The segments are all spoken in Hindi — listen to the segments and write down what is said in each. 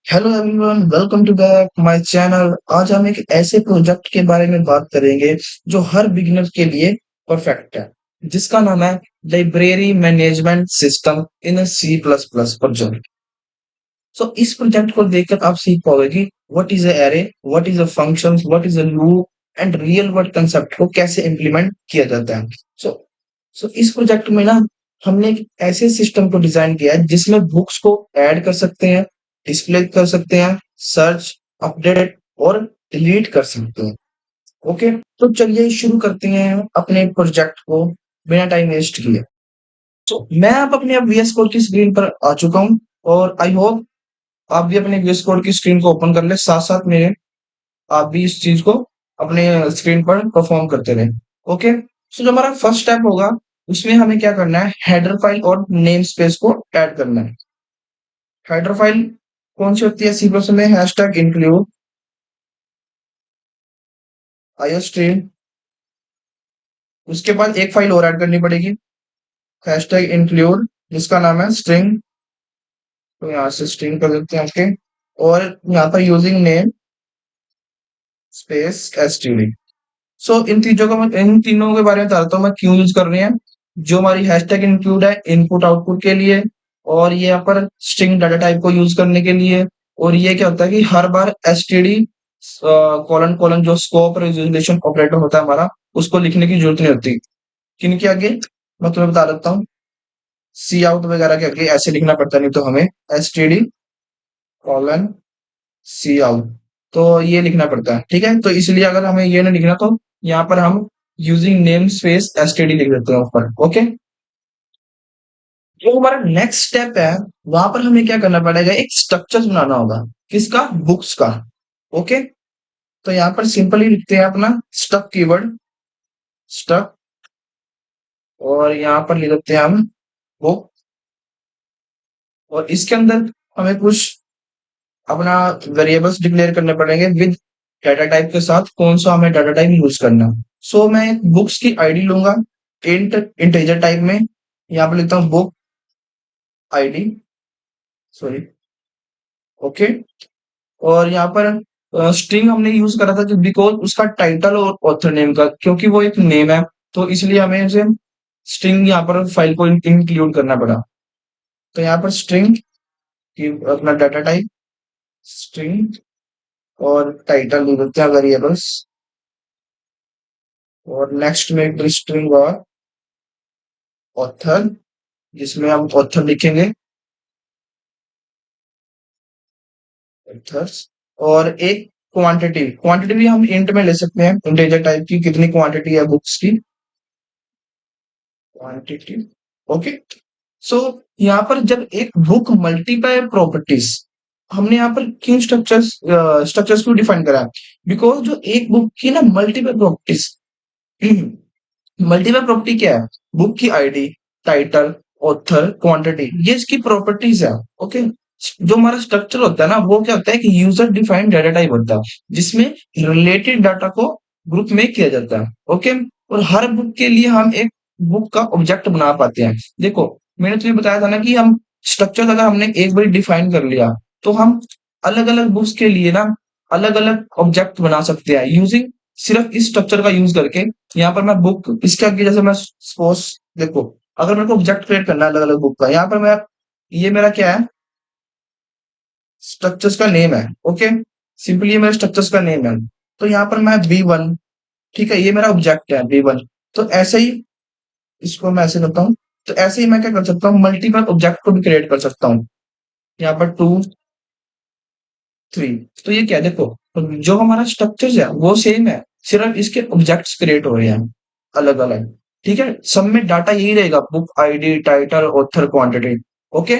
Hello everyone, welcome to back my channel. आज हम एक ऐसे प्रोजेक्ट के बारे में बात करेंगे जो हर बिगिनर के लिए परफेक्ट है, जिसका नाम है library management system in C plus plus project. So इस प्रोजेक्ट को देखकर आप सीख पाओगे कि what is a array, what is a function, what is a loop and real world concept को कैसे इम्प्लीमेंट किया जाता है। सो सो इस प्रोजेक्ट में ना हमने एक ऐसे सिस्टम को डिजाइन किया है जिसमें बुक्स को ऐड कर सकते हैं, डिस्प्ले कर सकते हैं, सर्च, अपडेट और डिलीट कर सकते हैं। ओके, तो चलिए शुरू करते हैं अपने प्रोजेक्ट को बिना टाइम वेस्ट किए। तो मैं आप अपने अब वीएस कोड की स्क्रीन पर आ चुका हूं और आई होप आप भी अपने वीएस कोड की स्क्रीन को ओपन कर ले, साथ साथ मेरे आप भी इस चीज को अपने स्क्रीन पर परफॉर्म करते रहे। ओके, सो जो हमारा फर्स्ट स्टेप होगा उसमें हमें क्या करना है, हेडर फाइल और नेम स्पेस को ऐड करना है। हेडर फाइल कौन सी होती है, सी प्लस में हैशटैग इंक्लूड आईओस्ट्रीम। उसके बाद एक फाइल और ऐड करनी पड़ेगी, हैशटैग इंक्लूड, जिसका नाम है स्ट्रिंग। तो यहाँ से स्ट्रिंग कर देते हैं आपके, और यहाँ पर यूजिंग नेम स्पेस एसटीडी। सो इन तीनों के बारे में बताता हूँ मैं क्यों यूज कर रहे हैं। जो हमारी हैशटैग इंक्लूड है इनपुट आउटपुट के लिए, और ये यहाँ पर स्ट्रिंग डाटा टाइप को यूज करने के लिए। और ये क्या होता है कि हर बार एसटीडी कॉलन कॉलन जो स्कोप रेजोल्यूशन ऑपरेटर होता है हमारा, उसको लिखने की जरूरत नहीं होती। किनके आगे मैं तुम्हें बता देता हूँ, सी आउट वगैरह के आगे ऐसे लिखना पड़ता, नहीं तो हमें एसटीडी कॉलन सी आउट, तो ये लिखना पड़ता है। ठीक है, तो इसलिए अगर हमें ये नहीं लिखना तो यहाँ पर हम यूजिंग नेम स्पेस एसटीडी लिख देते हैं ऊपर। ओके, जो हमारा नेक्स्ट स्टेप है वहां पर हमें क्या करना पड़ेगा, एक स्ट्रक्चर बनाना होगा। किसका, बुक्स का। ओके, तो यहाँ पर सिंपली लिखते हैं अपना स्टक कीवर्ड, स्टक, और यहाँ पर लिख देते हैं हम बुक। और इसके अंदर हमें कुछ अपना वेरिएबल्स डिक्लेयर करने पड़ेंगे विद डाटा टाइप के साथ, कौन सा हमें डाटा टाइप यूज करना है। सो मैं बुक्स की आईडी लूंगा, इंट इंटीजर टाइप में। यहाँ पर लिखता हूँ बुक आईडी, सॉरी। ओके, और यहाँ पर स्ट्रिंग हमने यूज करा था बिकॉज उसका टाइटल और ऑथर नेम का, क्योंकि वो एक नेम है, तो इसलिए हमें उसे स्ट्रिंग यहाँ पर फाइल को इंक्लूड करना पड़ा। तो यहाँ पर स्ट्रिंग की अपना डाटा टाइप स्ट्रिंग, और टाइटल लिख देते हैं वेरिएबल्स, और नेक्स्ट में एक स्ट्रिंग और ऑथर, जिसमें हम ऑथर लिखेंगे, ऑथर्स। और एक क्वांटिटी, क्वांटिटी भी हम इंट में ले सकते हैं, इंटीजर टाइप की, कितनी क्वांटिटी है बुक्स की, क्वांटिटी। ओके, सो यहाँ पर जब एक बुक मल्टीप्लाई प्रॉपर्टीज, हमने यहाँ पर क्यों स्ट्रक्चर्स क्यों डिफाइन करा है, बिकॉज जो एक बुक की ना मल्टीपल प्रॉपर्टीज, मल्टीपल प्रॉपर्टी क्या है, बुक की आईडी, टाइटल, ऑथर, क्वांटिटी, ये इसकी प्रॉपर्टीज है। ओके, जो हमारा स्ट्रक्चर होता है ना वो क्या होता है कि यूजर डिफाइंड डाटा टाइप होता है, जिसमें रिलेटेड डाटा को ग्रुप में किया जाता है। ओके, और हर बुक के लिए हम एक बुक का ऑब्जेक्ट बना पाते हैं। देखो, मैंने तुम्हें बताया था ना कि हम स्ट्रक्चर अगर हमने एक बार डिफाइन कर लिया तो हम अलग अलग बुक्स के लिए ना अलग अलग ऑब्जेक्ट बना सकते हैं यूजिंग सिर्फ इस स्ट्रक्चर का यूज करके। यहाँ पर मैं बुक, इसके आगे जैसे मैं सपोज, देखो, अगर मेरे को ऑब्जेक्ट क्रिएट करना है अलग अलग बुक का, यहाँ पर मैं, ये मेरा क्या है, स्ट्रक्चर्स का नेम है। ओके, सिंपली ये मेरा स्ट्रक्चर्स का नेम है। तो यहाँ पर मैं B1, ठीक है, ये मेरा ऑब्जेक्ट है B1। तो ऐसे ही इसको मैं ऐसे करता हूँ, तो ऐसे ही मैं क्या कर सकता हूँ, मल्टीपल ऑब्जेक्ट को भी क्रिएट कर सकता हूँ। यहाँ पर 2, 3, तो ये क्या है, देखो, जो हमारा स्ट्रक्चर है वो सेम है, सिर्फ इसके ऑब्जेक्ट्स क्रिएट हो रहे हैं अलग अलग। ठीक है, सब में डाटा यही रहेगा, book ID, title, author, quantity. Okay,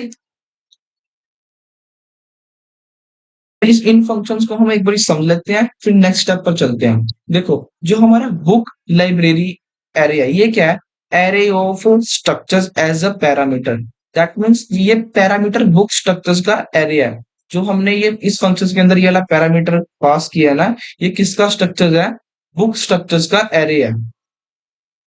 इस इन फंक्शंस को हम एक बार समझ लेते हैं, फिर नेक्स्ट स्टेप पर चलते हैं। देखो, जो हमारा बुक लाइब्रेरी एरे है, ये क्या है, array of structures as a parameter. That means ये पैरामीटर बुक स्ट्रक्चर्स का एरे है। जो हमने ये इस फंक्शन के अंदर ये वाला पैरामीटर पास किया है ना, ये किसका स्ट्रक्चर है, बुक स्ट्रक्चर्स का एरे है।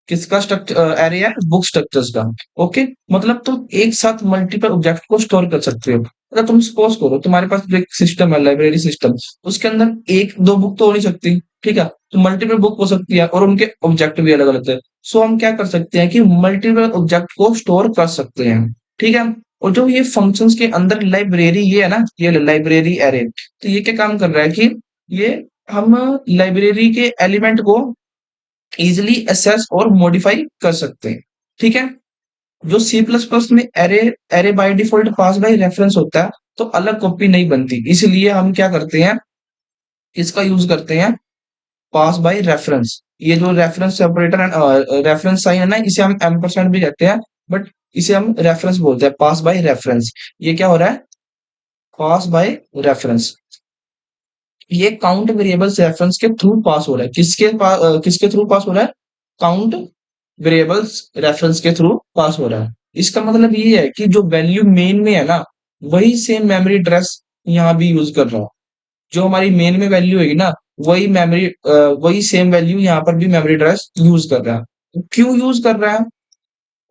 किसका स्ट्रक्चर एरे है? बुक स्ट्रक्चर्स का। ओके, मतलब तुम एक साथ मल्टीपल ऑब्जेक्ट को स्टोर कर सकते हो। अगर तुम सपोज करो तुम्हारे पास जो एक सिस्टम है, लाइब्रेरी सिस्टम, उसके अंदर एक दो बुक तो हो नहीं सकती, ठीक है, तो मल्टीपल बुक हो सकती है और उनके ऑब्जेक्ट भी अलग अलग है। सो हम क्या कर सकते हैं कि मल्टीपल ऑब्जेक्ट को स्टोर कर सकते हैं, ठीक है। और जो ये फंक्शंस के अंदर लाइब्रेरी ये है ना, ये लाइब्रेरी एरे, तो ये क्या काम कर रहा है कि ये हम लाइब्रेरी के एलिमेंट को इजिली एसेस और मॉडिफाई कर सकते हैं, ठीक है। जो सी प्लस प्लस में array array by default pass by reference होता है, तो अलग कॉपी नहीं बनती, इसलिए हम क्या करते हैं, इसका यूज करते हैं, पास बाय रेफरेंस। ये जो रेफरेंस ऑपरेटर है, रेफरेंस साइन है ना, इसे हम एम्परसेंड भी कहते हैं, बट इसे हम रेफरेंस बोलते हैं, पास बाय रेफरेंस। ये क्या हो रहा है? पास बाय रेफरेंस। ये काउंट वेरिएबल्स रेफरेंस के थ्रू पास हो रहा है, किसके थ्रू पास हो रहा है? काउंट वेरिएबल्स रेफरेंस के थ्रू पास हो रहा है। इसका मतलब ये है कि जो वैल्यू मेन में है ना, वही सेम मेमोरी एड्रेस यहाँ भी यूज कर रहा हूँ। जो हमारी मेन में वैल्यू होगी ना, वही वही सेम वैल्यू यहाँ पर भी मेमोरी एड्रेस यूज कर रहा है। तो क्यों यूज कर रहा है?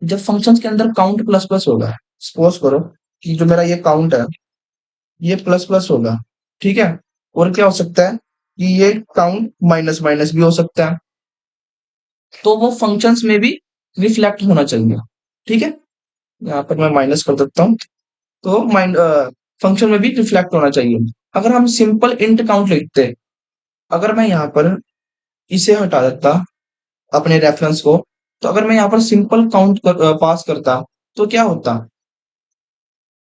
जब फंक्शंस के अंदर काउंट प्लस प्लस होगा, सपोज करो कि जो मेरा ये काउंट है, ये प्लस प्लस होगा, ठीक है। और क्या हो सकता है कि ये काउंट माइनस माइनस भी हो सकता है, तो वो फंक्शंस में भी रिफ्लेक्ट होना चाहिए, ठीक है। यहाँ पर मैं माइनस कर देता हूँ, तो फंक्शन में भी रिफ्लेक्ट होना चाहिए। अगर हम सिंपल इंट काउंट लिखते, अगर मैं यहाँ पर इसे हटा देता अपने रेफरेंस को, तो अगर मैं यहाँ पर सिंपल काउंट पास करता, तो क्या होता,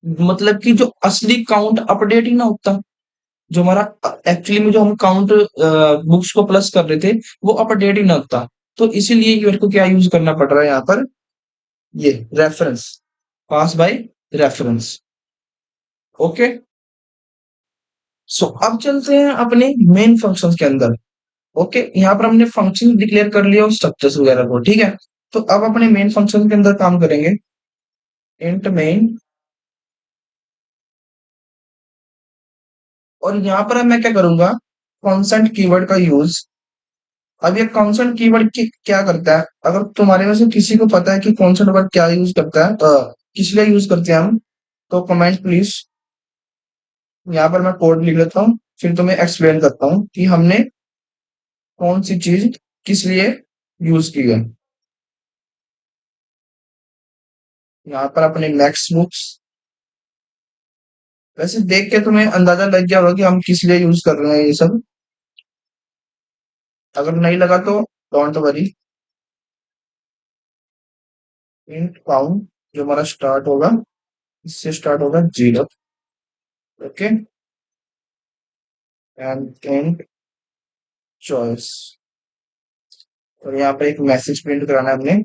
मतलब कि जो असली काउंट अपडेट ही ना होता। जो हमारा एक्चुअली में जो हम काउंट बुक्स को प्लस कर रहे थे, वो अपडेट ही ना होता। तो इसीलिए मेरे को क्या यूज करना पड़ रहा है यहाँ पर, ये reference, pass by reference. Okay, so अब चलते हैं अपने मेन फंक्शंस के अंदर। ओके, यहाँ पर हमने फंक्शन डिक्लेयर कर लिया और स्ट्रक्चर्स वगैरह को, ठीक है। तो अब अपने मेन फंक्शन के अंदर काम करेंगे, इंट मेन। और यहाँ पर मैं क्या करूंगा, कॉन्स्टेंट कीवर्ड का यूज। अब ये कॉन्स्टेंट कीवर्ड की क्या करता है, अगर तुम्हारे में से किसी को पता है कि कॉन्स्टेंट वर्ड क्या यूज करता है, तो किस लिए यूज करते हैं हम, तो कमेंट प्लीज। यहाँ पर मैं कोड लिख लेता हूँ, फिर तुम्हें एक्सप्लेन करता हूँ कि हमने कौन सी चीज किस लिए यूज की है। यहाँ पर अपने मैक्स बुक्स, वैसे देख के तुम्हें अंदाजा लग गया होगा कि हम किस लिए यूज कर रहे हैं ये सब। अगर नहीं लगा तो डोंट वरी। इंट काउंट जो हमारा स्टार्ट होगा, इससे स्टार्ट होगा 0। Okay, and int choice. और यहाँ पर एक मैसेज प्रिंट कराना है हमने,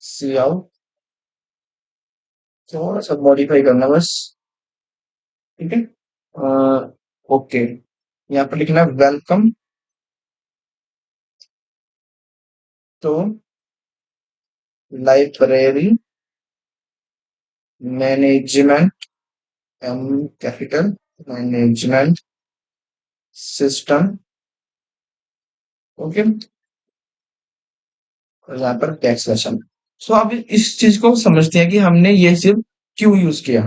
सी आउट। थोड़ा सा मॉडिफाई करना बस, ठीक है। ओके, यहाँ पर लिखना है welcome to library management, M capital, management system. Okay, और यहाँ पर टैक्स सेशन। सो अब इस चीज को समझते हैं कि हमने ये सिर्फ क्यों यूज किया।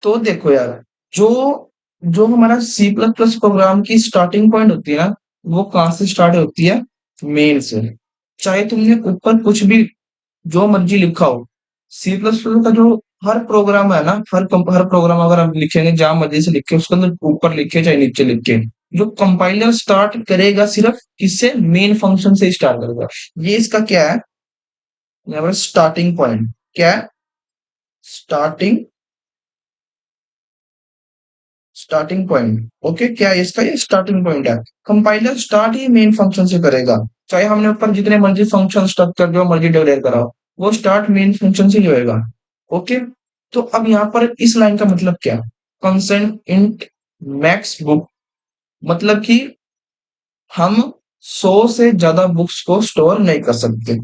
तो देखो यार, जो जो हमारा सी प्लस प्लस प्रोग्राम की स्टार्टिंग पॉइंट होती है ना, वो कहाँ से स्टार्ट होती है? मेन से। चाहे तुमने ऊपर कुछ भी जो मर्जी लिखा हो, सी प्लस प्लस का जो हर प्रोग्राम है ना, हर प्रोग्राम अगर हम लिखेंगे जहां मर्जी से लिखे, उसके अंदर ऊपर लिखे चाहे नीचे लिखे, जो कंपाइलर स्टार्ट करेगा सिर्फ किससे? मेन फंक्शन से स्टार्ट करेगा। ये इसका क्या है, यहाँ पर स्टार्टिंग पॉइंट क्या है? Starting starting point. ओके, क्या है इसका? ये स्टार्टिंग पॉइंट है। कंपाइलर स्टार्ट ही मेन फंक्शन से करेगा, चाहे हमने ऊपर जितने मर्जी फंक्शन स्ट्रक्चर जो मर्जी डिक्लेयर कराओ, वो स्टार्ट मेन फंक्शन से ही होएगा। ओके, तो अब यहाँ पर इस लाइन का मतलब क्या? कंसेंट इंट मैक्स बुक, मतलब कि हम 100 से ज्यादा बुक्स को स्टोर नहीं कर सकते।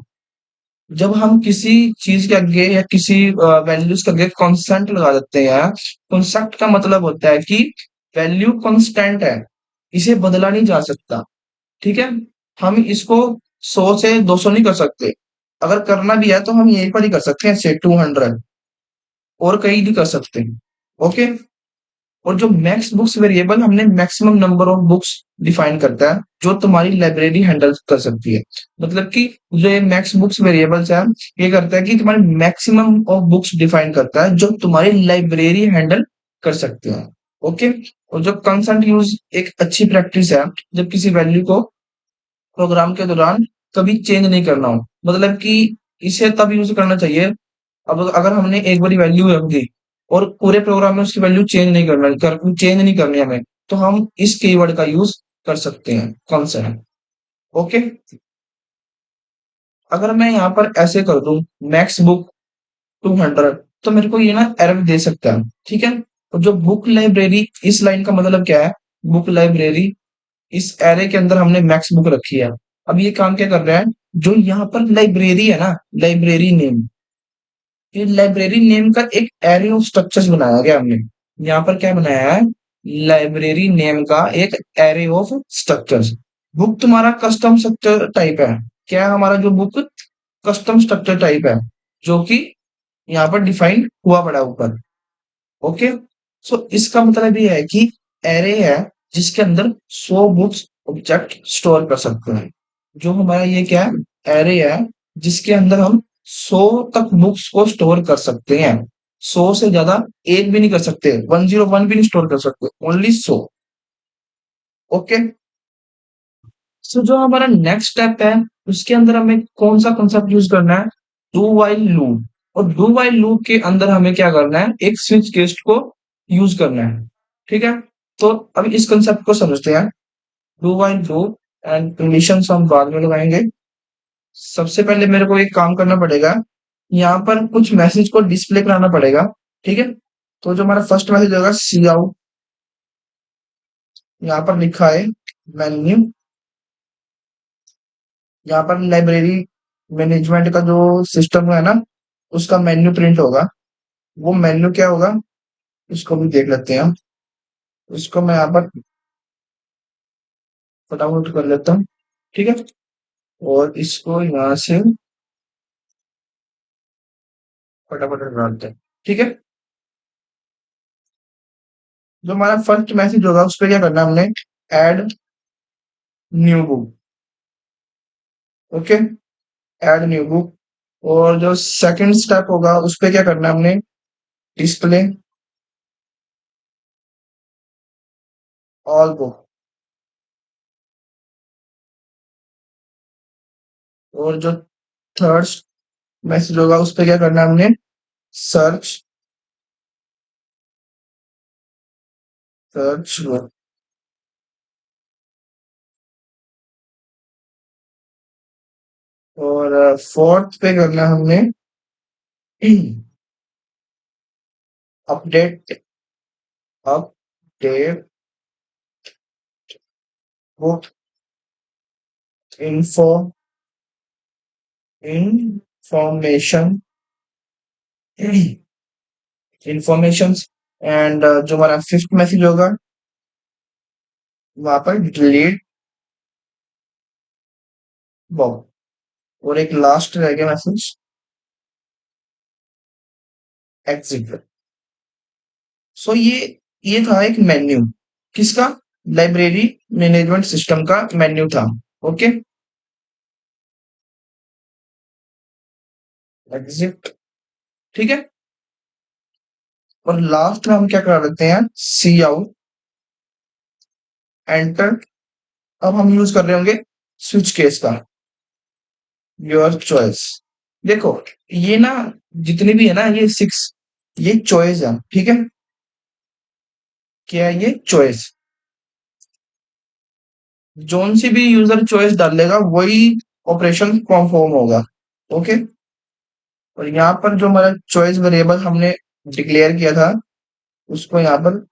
जब हम किसी चीज के आगे या किसी वैल्यूज के आगे कांस्टेंट लगा देते हैं, कांस्टेंट का मतलब होता है कि वैल्यू कांस्टेंट है, इसे बदला नहीं जा सकता, ठीक है। हम इसको 100 से 200 नहीं कर सकते। अगर करना भी है तो हम यहीं पर ही कर सकते हैं, से 200, और कहीं नहीं कर सकते। ओके। और जो मैक्स बुक्स वेरिएबल हमने maximum number of books define करता है जो तुम्हारी लाइब्रेरी हैंडल कर सकती है। मतलब कि जो ये मैक्स बुक्स वेरिएबल्स है, ये करता है कि तुम्हारी मैक्सिमम ऑफ बुक्स डिफाइन करता है जो तुम्हारी लाइब्रेरी हैंडल कर सकते हैं। ओके। और जो कंसेंट यूज एक अच्छी प्रैक्टिस है, जब किसी वैल्यू को प्रोग्राम के दौरान कभी चेंज नहीं करना हो। मतलब कि इसे तब यूज करना चाहिए, अब अगर हमने एक बारी वैल्यू रख दी और पूरे प्रोग्राम में उसकी वैल्यू चेंज नहीं करनी हमें, तो हम इस कीवर्ड का यूज कर सकते हैं। कौन सा है? ओके। अगर मैं यहाँ पर ऐसे कर दूं, मैक्स बुक 200, तो मेरे को ये ना एरर दे सकता है। ठीक है। और जो बुक लाइब्रेरी, इस लाइन का मतलब क्या है? बुक लाइब्रेरी, इस एरे के अंदर हमने मैक्स बुक रखी है। अब ये काम क्या कर रहा है? जो यहाँ पर लाइब्रेरी है ना, लाइब्रेरी नेम, ये लाइब्रेरी नेम का एक एरे ऑफ स्ट्रक्चर्स बनाया गया हमने। यहाँ पर क्या बनाया है? लाइब्रेरी नेम का एक एरे ऑफ स्ट्रक्चर्स। बुक तुम्हारा कस्टम स्ट्रक्चर टाइप है। क्या है हमारा जो बुक? कस्टम स्ट्रक्चर टाइप है, जो कि यहाँ पर डिफाइन हुआ पड़ा है ऊपर। ओके। सो इसका मतलब ये है कि एरे है जिसके अंदर 100 बुक्स ऑब्जेक्ट स्टोर कर सकते हैं। जो हमारा ये क्या है? एरे है जिसके अंदर हम 100 तक बुक्स को स्टोर कर सकते हैं। 100 से ज्यादा एक भी नहीं कर सकते, 101 भी नहीं स्टोर कर सकते, ओनली 100। ओके। सो जो हमारा नेक्स्ट स्टेप है, उसके अंदर हमें कौन सा कंसेप्ट यूज करना है? Do while loop. और डू वाइल लूप के अंदर हमें क्या करना है? एक स्विच केस को यूज करना है। ठीक है। तो अब इस कंसेप्ट को समझते हैं। Do while loop and conditions हम बाद में लगाएंगे। सबसे पहले मेरे को एक काम करना पड़ेगा, यहाँ पर कुछ मैसेज को डिस्प्ले कराना पड़ेगा। ठीक है। तो जो हमारा फर्स्ट मैसेज होगा, सी आउट, यहाँ पर लिखा है मेन्यू। यहाँ पर लाइब्रेरी मैनेजमेंट का जो सिस्टम है ना, उसका मेन्यू प्रिंट होगा। वो मेन्यू क्या होगा, इसको भी देख लेते हैं हम। इसको मैं यहाँ पर फटाफट कर लेता हूँ। ठीक है। और इसको यहाँ से फटाफट डालते हैं। ठीक है। जो हमारा फर्स्ट मैसेज होगा उस पर क्या करना है हमने? Add new book. Okay. Add new book. और जो सेकंड स्टेप होगा उस पे क्या करना है हमने? Display all book. और जो थर्ड मैसेज होगा उस पे क्या करना है हमने? Search, search book. और फोर्थ पे करना है हमने update, update book info, information, information. And जो हमारा फिफ्थ मैसेज होगा वहां पर डिलीट बुक। और एक लास्ट रह गया मैसेज, एग्जिट। सो ये था एक मेन्यू। किसका? लाइब्रेरी मैनेजमेंट सिस्टम का मेन्यू था। ओके। एग्जिट। ठीक है। और लास्ट में हम क्या करा देते हैं? सी आउट, एंटर। अब हम यूज कर रहे होंगे स्विच केस का, योर चॉइस। देखो, ये ना जितनी भी है ना, ये 6, ये चॉइस है। ठीक है। क्या है ये? चॉइस। जोन सी भी यूजर चॉइस डालेगा वही ऑपरेशन परफॉर्म होगा। ओके। और यहाँ पर जो हमारा चॉइस वेरिएबल हमने डिक्लेयर किया था, उसको यहाँ पर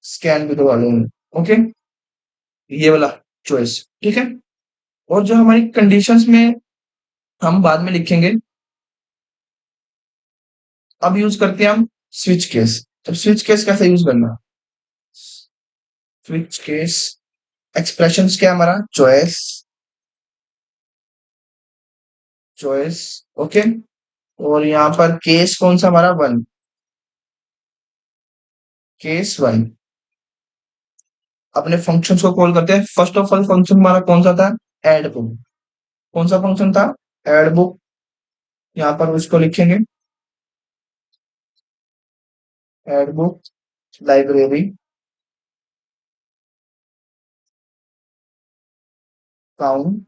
स्कैन भी करवा लूंगा। ओके। ये वाला चॉइस। ठीक है। और जो हमारी कंडीशंस में हम बाद में लिखेंगे, अब यूज करते हैं हम स्विच केस। अब स्विच केस कैसे यूज करना? स्विच केस एक्सप्रेशन क्या है हमारा? Choice choice. ओके। और यहाँ पर केस कौन सा हमारा? वन। Case one. अपने फंक्शंस को कॉल करते हैं। फर्स्ट ऑफ ऑल फंक्शन हमारा कौन सा था? Add book. कौन सा फंक्शन था? Add book. यहाँ पर उसको लिखेंगे, add book library count.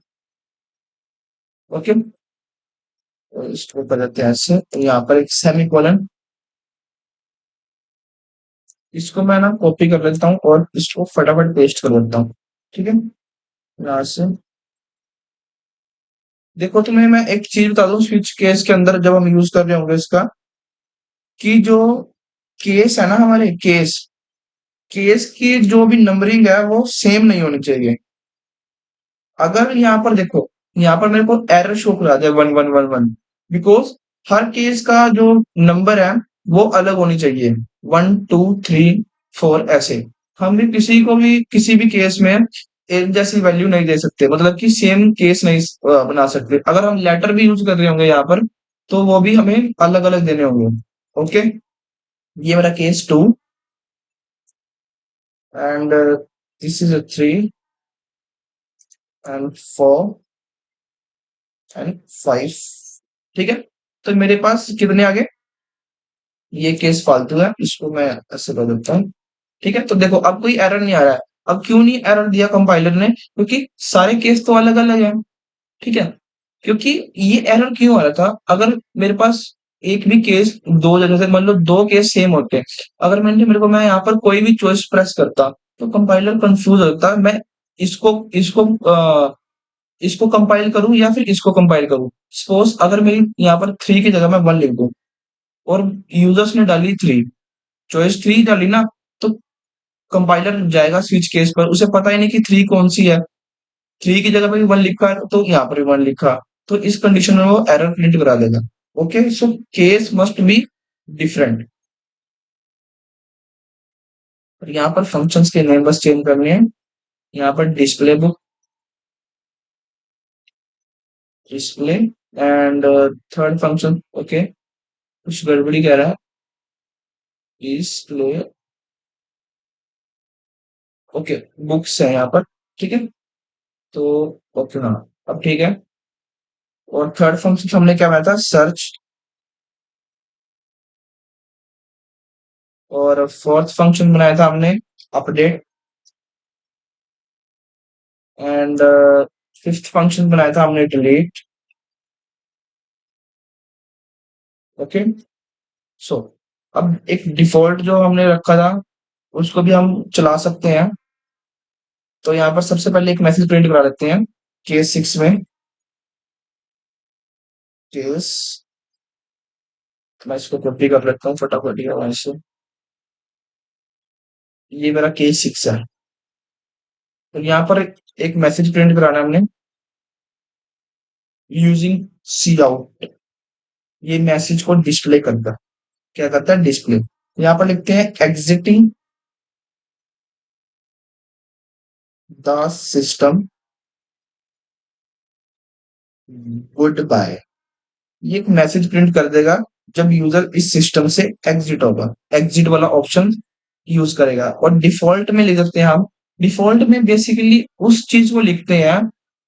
Okay. और इसको कर देते हैं ऐसे, तो यहाँ पर एक सेमी कॉलन। इसको मैं ना कॉपी कर लेता हूँ और इसको फटाफट पेस्ट कर देता हूँ। ठीक है। यहाँ से देखो, तुम्हें मैं एक चीज बता दूं स्विच केस के अंदर जब हम यूज कर रहे होंगे इसका, कि जो केस है ना, हमारे केस केस की जो भी नंबरिंग है वो सेम नहीं होनी चाहिए। अगर यहाँ पर देखो, यहाँ पर मेरे को एरर शो करा दे 1111, बिकॉज हर केस का जो नंबर है वो अलग होनी चाहिए। 1 2 3 4 ऐसे। हम भी किसी को भी किसी भी केस में एक जैसी वैल्यू नहीं दे सकते, मतलब कि सेम केस नहीं बना सकते। अगर हम लेटर भी यूज कर रहे होंगे यहाँ पर, तो वो भी हमें अलग अलग देने होंगे। ओके। ये मेरा case 2, and this is a 3 and 4 and 5। ठीक है। तो मेरे पास कितने आ गए? ये केस फालतू है, इसको मैं ऐसे कर देता हूँ। ठीक है। तो देखो अब कोई एरर नहीं आ रहा है। अब क्यों नहीं एरर दिया कंपाइलर ने? क्योंकि सारे केस तो अलग अलग हैं। ठीक है। क्योंकि ये एरर क्यों आ रहा था? अगर मेरे पास एक भी केस दो जगह से, मान लो दो केस सेम होते हैं, अगर मैं यहाँ पर कोई भी चॉइस प्रेस करता, तो कंपाइलर कंफ्यूज होता। मैं इसको इसको इसको कंपाइल करूं या फिर इसको कंपाइल करूं। सपोज अगर मेरी यहाँ पर 3 की जगह मैं 1 लिख दूं, और यूजर्स ने डाली 3, चॉइस 3 डाली ना, तो कंपाइलर जाएगा स्विच केस पर, उसे पता ही नहीं कि 3 कौन सी है। 3 की जगह पे भी 1 लिखा है तो यहाँ पर भी 1 लिखा, तो इस कंडीशन में वो एरर प्रिंट करा देगा। Okay. So case must be different. और यहाँ पर फंक्शंस के नेम बस चेंज करने हैं। यहाँ पर display book, display, and third function. Okay. कुछ गड़बड़ी कह रहा है। डिस्प्ले। ओके। बुक्स है यहाँ पर। ठीक है। तो ओके, हाँ, अब ठीक है। और थर्ड फंक्शन हमने क्या बनाया था? सर्च। और फोर्थ फंक्शन बनाया था हमने अपडेट। एंड फिफ्थ फंक्शन बनाया था हमने डिलीट। ओके। सो अब एक डिफॉल्ट जो हमने रखा था उसको भी हम चला सकते हैं। तो यहाँ पर सबसे पहले एक मैसेज प्रिंट करा लेते हैं केस 6 में। केस, मैं इसको कॉपी कर लेता हूँ फटाफट ही वहां से। ये मेरा केस 6 है। तो यहाँ पर एक मैसेज प्रिंट कराना है हमने, यूजिंग सी आउट। ये मैसेज को डिस्प्ले करता है। क्या करता है? डिस्प्ले। यहाँ पर लिखते हैं exiting the system, goodbye. ये एक मैसेज प्रिंट कर देगा जब यूजर इस सिस्टम से एग्जिट होगा। एग्जिट वाला ऑप्शन यूज करेगा। और डिफॉल्ट में लिख सकते हैं हम। डिफॉल्ट में बेसिकली उस चीज को लिखते हैं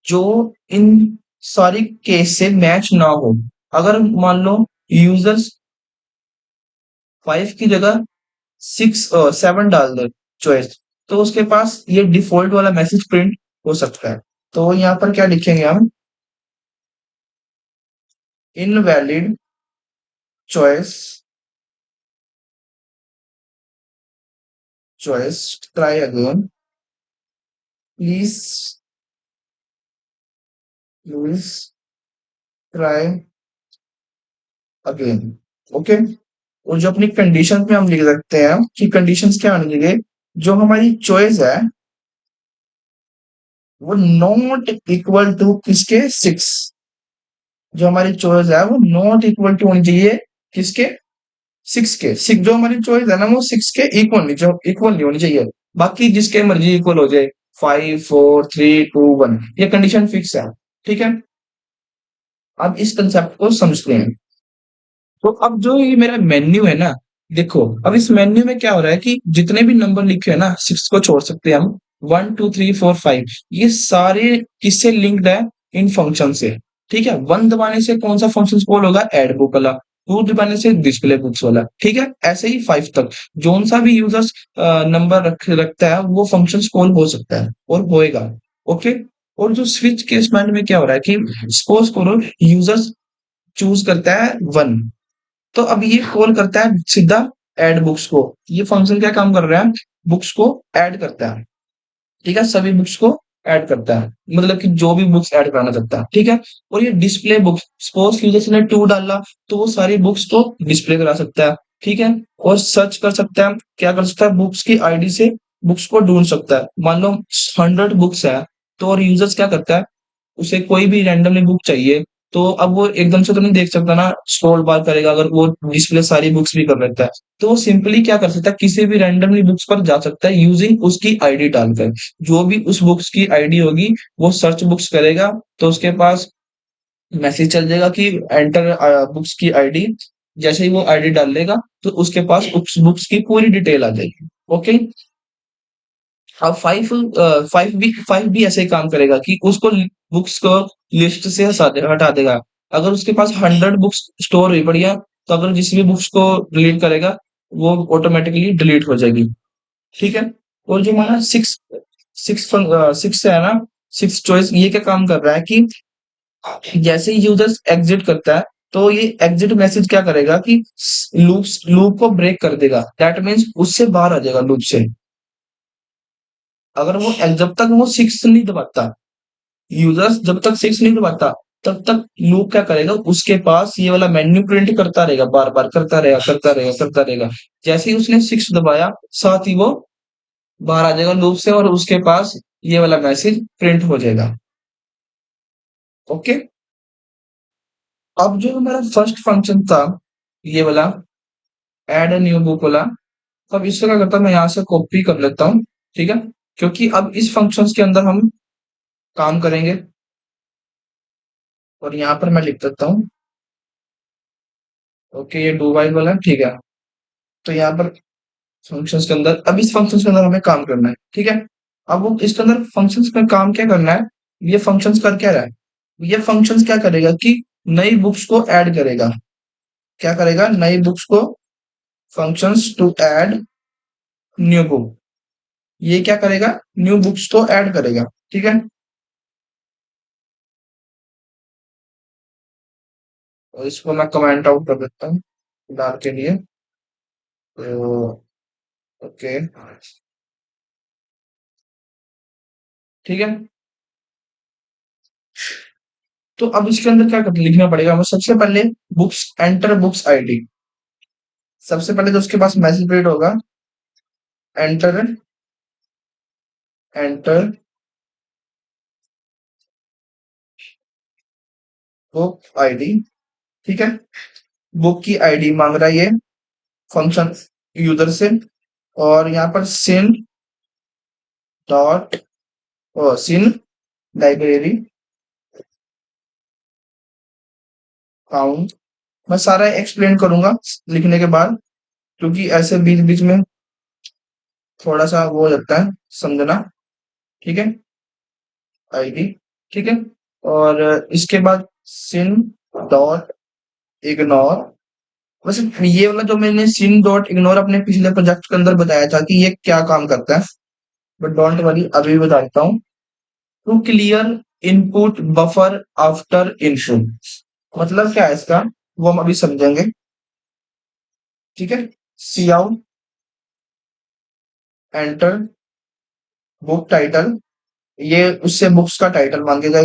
जो इन सारी केस से मैच ना हो। अगर मान लो यूजर्स 5 की जगह 7 डाल दे चॉइस, तो उसके पास ये डिफॉल्ट वाला मैसेज प्रिंट हो सकता है। तो यहाँ पर क्या लिखेंगे हम? Invalid choice, choice, try again, please, please try again. Okay. और जो अपनी कंडीशन में हम लिख सकते हैं कि कंडीशंस क्या आने चाहिए? जो हमारी चॉइस है वो नॉट इक्वल टू किसके? 6। जो हमारी चॉइस है वो नॉट इक्वल टू होनी चाहिए किसके? 6 के। 6 जो हमारी चॉइस है ना, वो 6 के इक्वल नहीं, जो इक्वल नहीं होनी चाहिए। बाकी जिसके मर्जी इक्वल हो जाए, 5 4 3 2 1, ये कंडीशन फिक्स है। ठीक है। अब इस कंसेप्ट को समझते हैं। तो अब जो ये मेरा मेन्यू है ना, देखो अब इस मेन्यू में क्या हो रहा है कि जितने भी नंबर लिखे हैं ना, सिक्स को छोड़ सकते हैं हम, one two three four five, ये सारे किससे लिंक्ड है, इन फंक्शन से। ठीक है, वन दबाने से कौन सा फंक्शन कॉल होगा, एड बुक वाला, टू दबाने से डिस्प्ले बुक्स वाला। ठीक है, ऐसे ही फाइव तक जोन सा भी यूजर्स नंबर रखता है वो फंक्शन कॉल हो सकता है और होएगा। ओके। और जो स्विच केसमेंट में क्या हो रहा है कि सपोज करो यूजर्स चूज करता है वन, तो अब ये कॉल करता है सीधा ऐड बुक्स को। ये फंक्शन क्या काम कर रहा है, बुक्स को ऐड करता है। ठीक है, सभी बुक्स को ऐड करता है, मतलब कि जो भी बुक्स ऐड कराना चाहता है। ठीक है, और ये डिस्प्ले बुक्स, सपोज यूजर ने टू डाला तो वो सारी बुक्स को डिस्प्ले करा सकता है। ठीक है, और सर्च कर सकता है, क्या कर सकता है, बुक्स की आईडी से बुक्स को ढूंढ सकता है। मान लो 100 बुक्स है, तो और यूजर्स क्या करता है, उसे कोई भी रैंडमली बुक चाहिए, तो अब वो एकदम से तो नहीं देख सकता ना, स्क्रॉल बार करेगा, अगर वो डिस्प्ले सारी बुक्स भी कर लेता है, तो वो सिंपली क्या कर सकता है, किसी भी रैंडमली बुक्स पर जा सकता है यूजिंग उसकी आईडी डालकर। जो भी उस बुक्स की आईडी होगी वो सर्च बुक्स करेगा, तो उसके पास मैसेज चल जाएगा कि एंटर बुक्स की आईडी। जैसे ही वो आईडी डाल लेगा तो उसके पास उस बुक्स की पूरी डिटेल आ जाएगी। ओके। अब फाइव भी ऐसे ही काम करेगा कि उसको बुक्स को लिस्ट से हटा देगा। अगर उसके पास 100 बुक्स स्टोर हुई बढ़िया, तो अगर जिस भी बुक्स को डिलीट करेगा वो ऑटोमेटिकली डिलीट हो जाएगी। ठीक है। और जो हमारा सिक्स सिक्स सिक्स है ना, सिक्स चॉइस, ये क्या काम कर रहा है कि जैसे ही यूजर्स एग्जिट करता है, तो ये एग्जिट मैसेज क्या करेगा कि लूप को ब्रेक कर देगा, दैट मीन्स उससे बाहर आ जाएगा लूप से। अगर वो जब तक वो सिक्स नहीं दबाता, यूजर्स जब तक सिक्स नहीं दबाता, तब तक लूप क्या करेगा, उसके पास ये वाला मेन्यू प्रिंट करता रहेगा, बार बार करता रहेगा करता रहेगा करता रहेगा। जैसे ही उसने सिक्स दबाया, साथ ही वो बाहर आ जाएगा लूप से और उसके पास ये वाला मैसेज प्रिंट हो जाएगा। ओके। अब जो हमारा फर्स्ट फंक्शन था, ये वाला एड ए न्यू बुक वाला, तो अब इससे क्या करता हूँ, मैं यहाँ से कॉपी कर लेता हूँ। ठीक है, क्योंकि अब इस फंक्शंस के अंदर हम काम करेंगे, और यहाँ पर मैं लिख देता हूँ। ओके, ये डू वाइल वाला है, ठीक है। तो यहाँ पर फंक्शंस के अंदर, अब इस फंक्शंस के अंदर हमें काम करना है। ठीक है, अब वो इसके अंदर फंक्शंस में काम क्या करना है, ये फंक्शंस कर क्या रहा है, ये फंक्शंस क्या करेगा कि नई बुक्स को ऐड करेगा। क्या करेगा, नई बुक्स को, functions to add new book, ये क्या करेगा, न्यू बुक्स को ऐड करेगा। ठीक है, और इसको मैं कमेंट आउट कर देता हूँ फिलहाल के लिए। तो ओके, ठीक है। तो अब इसके अंदर क्या लिखना पड़ेगा हमें, सबसे पहले बुक्स, एंटर बुक्स आईडी। सबसे पहले तो उसके पास मैसेज प्रिंट होगा, एंटर, एंटर बुक आईडी। ठीक है, बुक की आईडी मांग रहा है ये फंक्शन यूजर से, और यहाँ पर सिन डॉट, सिन लाइब्रेरी काउंट। मैं सारा एक्सप्लेन करूंगा लिखने के बाद, क्योंकि ऐसे बीच बीच में थोड़ा सा वो हो जाता है समझना। ठीक है, आईडी, ठीक है। और इसके बाद सिन डॉट इग्नोर। वैसे ये वाला जो मैंने सिन डॉट इग्नोर अपने पिछले प्रोजेक्ट के अंदर बताया था कि ये क्या काम करता है, बट डोंट वरी अभी बता देता हूँ। To clear input buffer after input, मतलब क्या है इसका, वो हम अभी समझेंगे। ठीक है, सी आउट, एंटर बुक टाइटल, ये उससे बुक्स का टाइटल मांगेगा।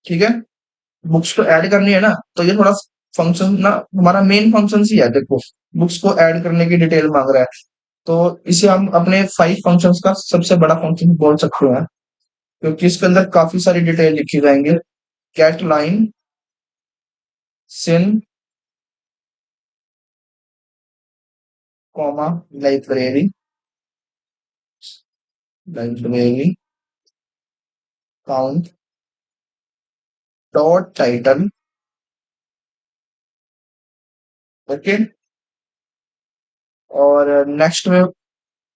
ठीक है, बुक्स को ऐड करनी है ना, तो ये थोड़ा फंक्शन ना, हमारा मेन फंक्शन ही है। देखो, बुक्स को ऐड करने की डिटेल मांग रहा है, तो इसे हम अपने फाइव फंक्शंस का सबसे बड़ा फंक्शन बोल सकते हैं, क्योंकि इसके अंदर काफी सारी डिटेल लिखी जाएंगे। Get line, cin, comma, library, library count, dot title. Okay. और नेक्स्ट में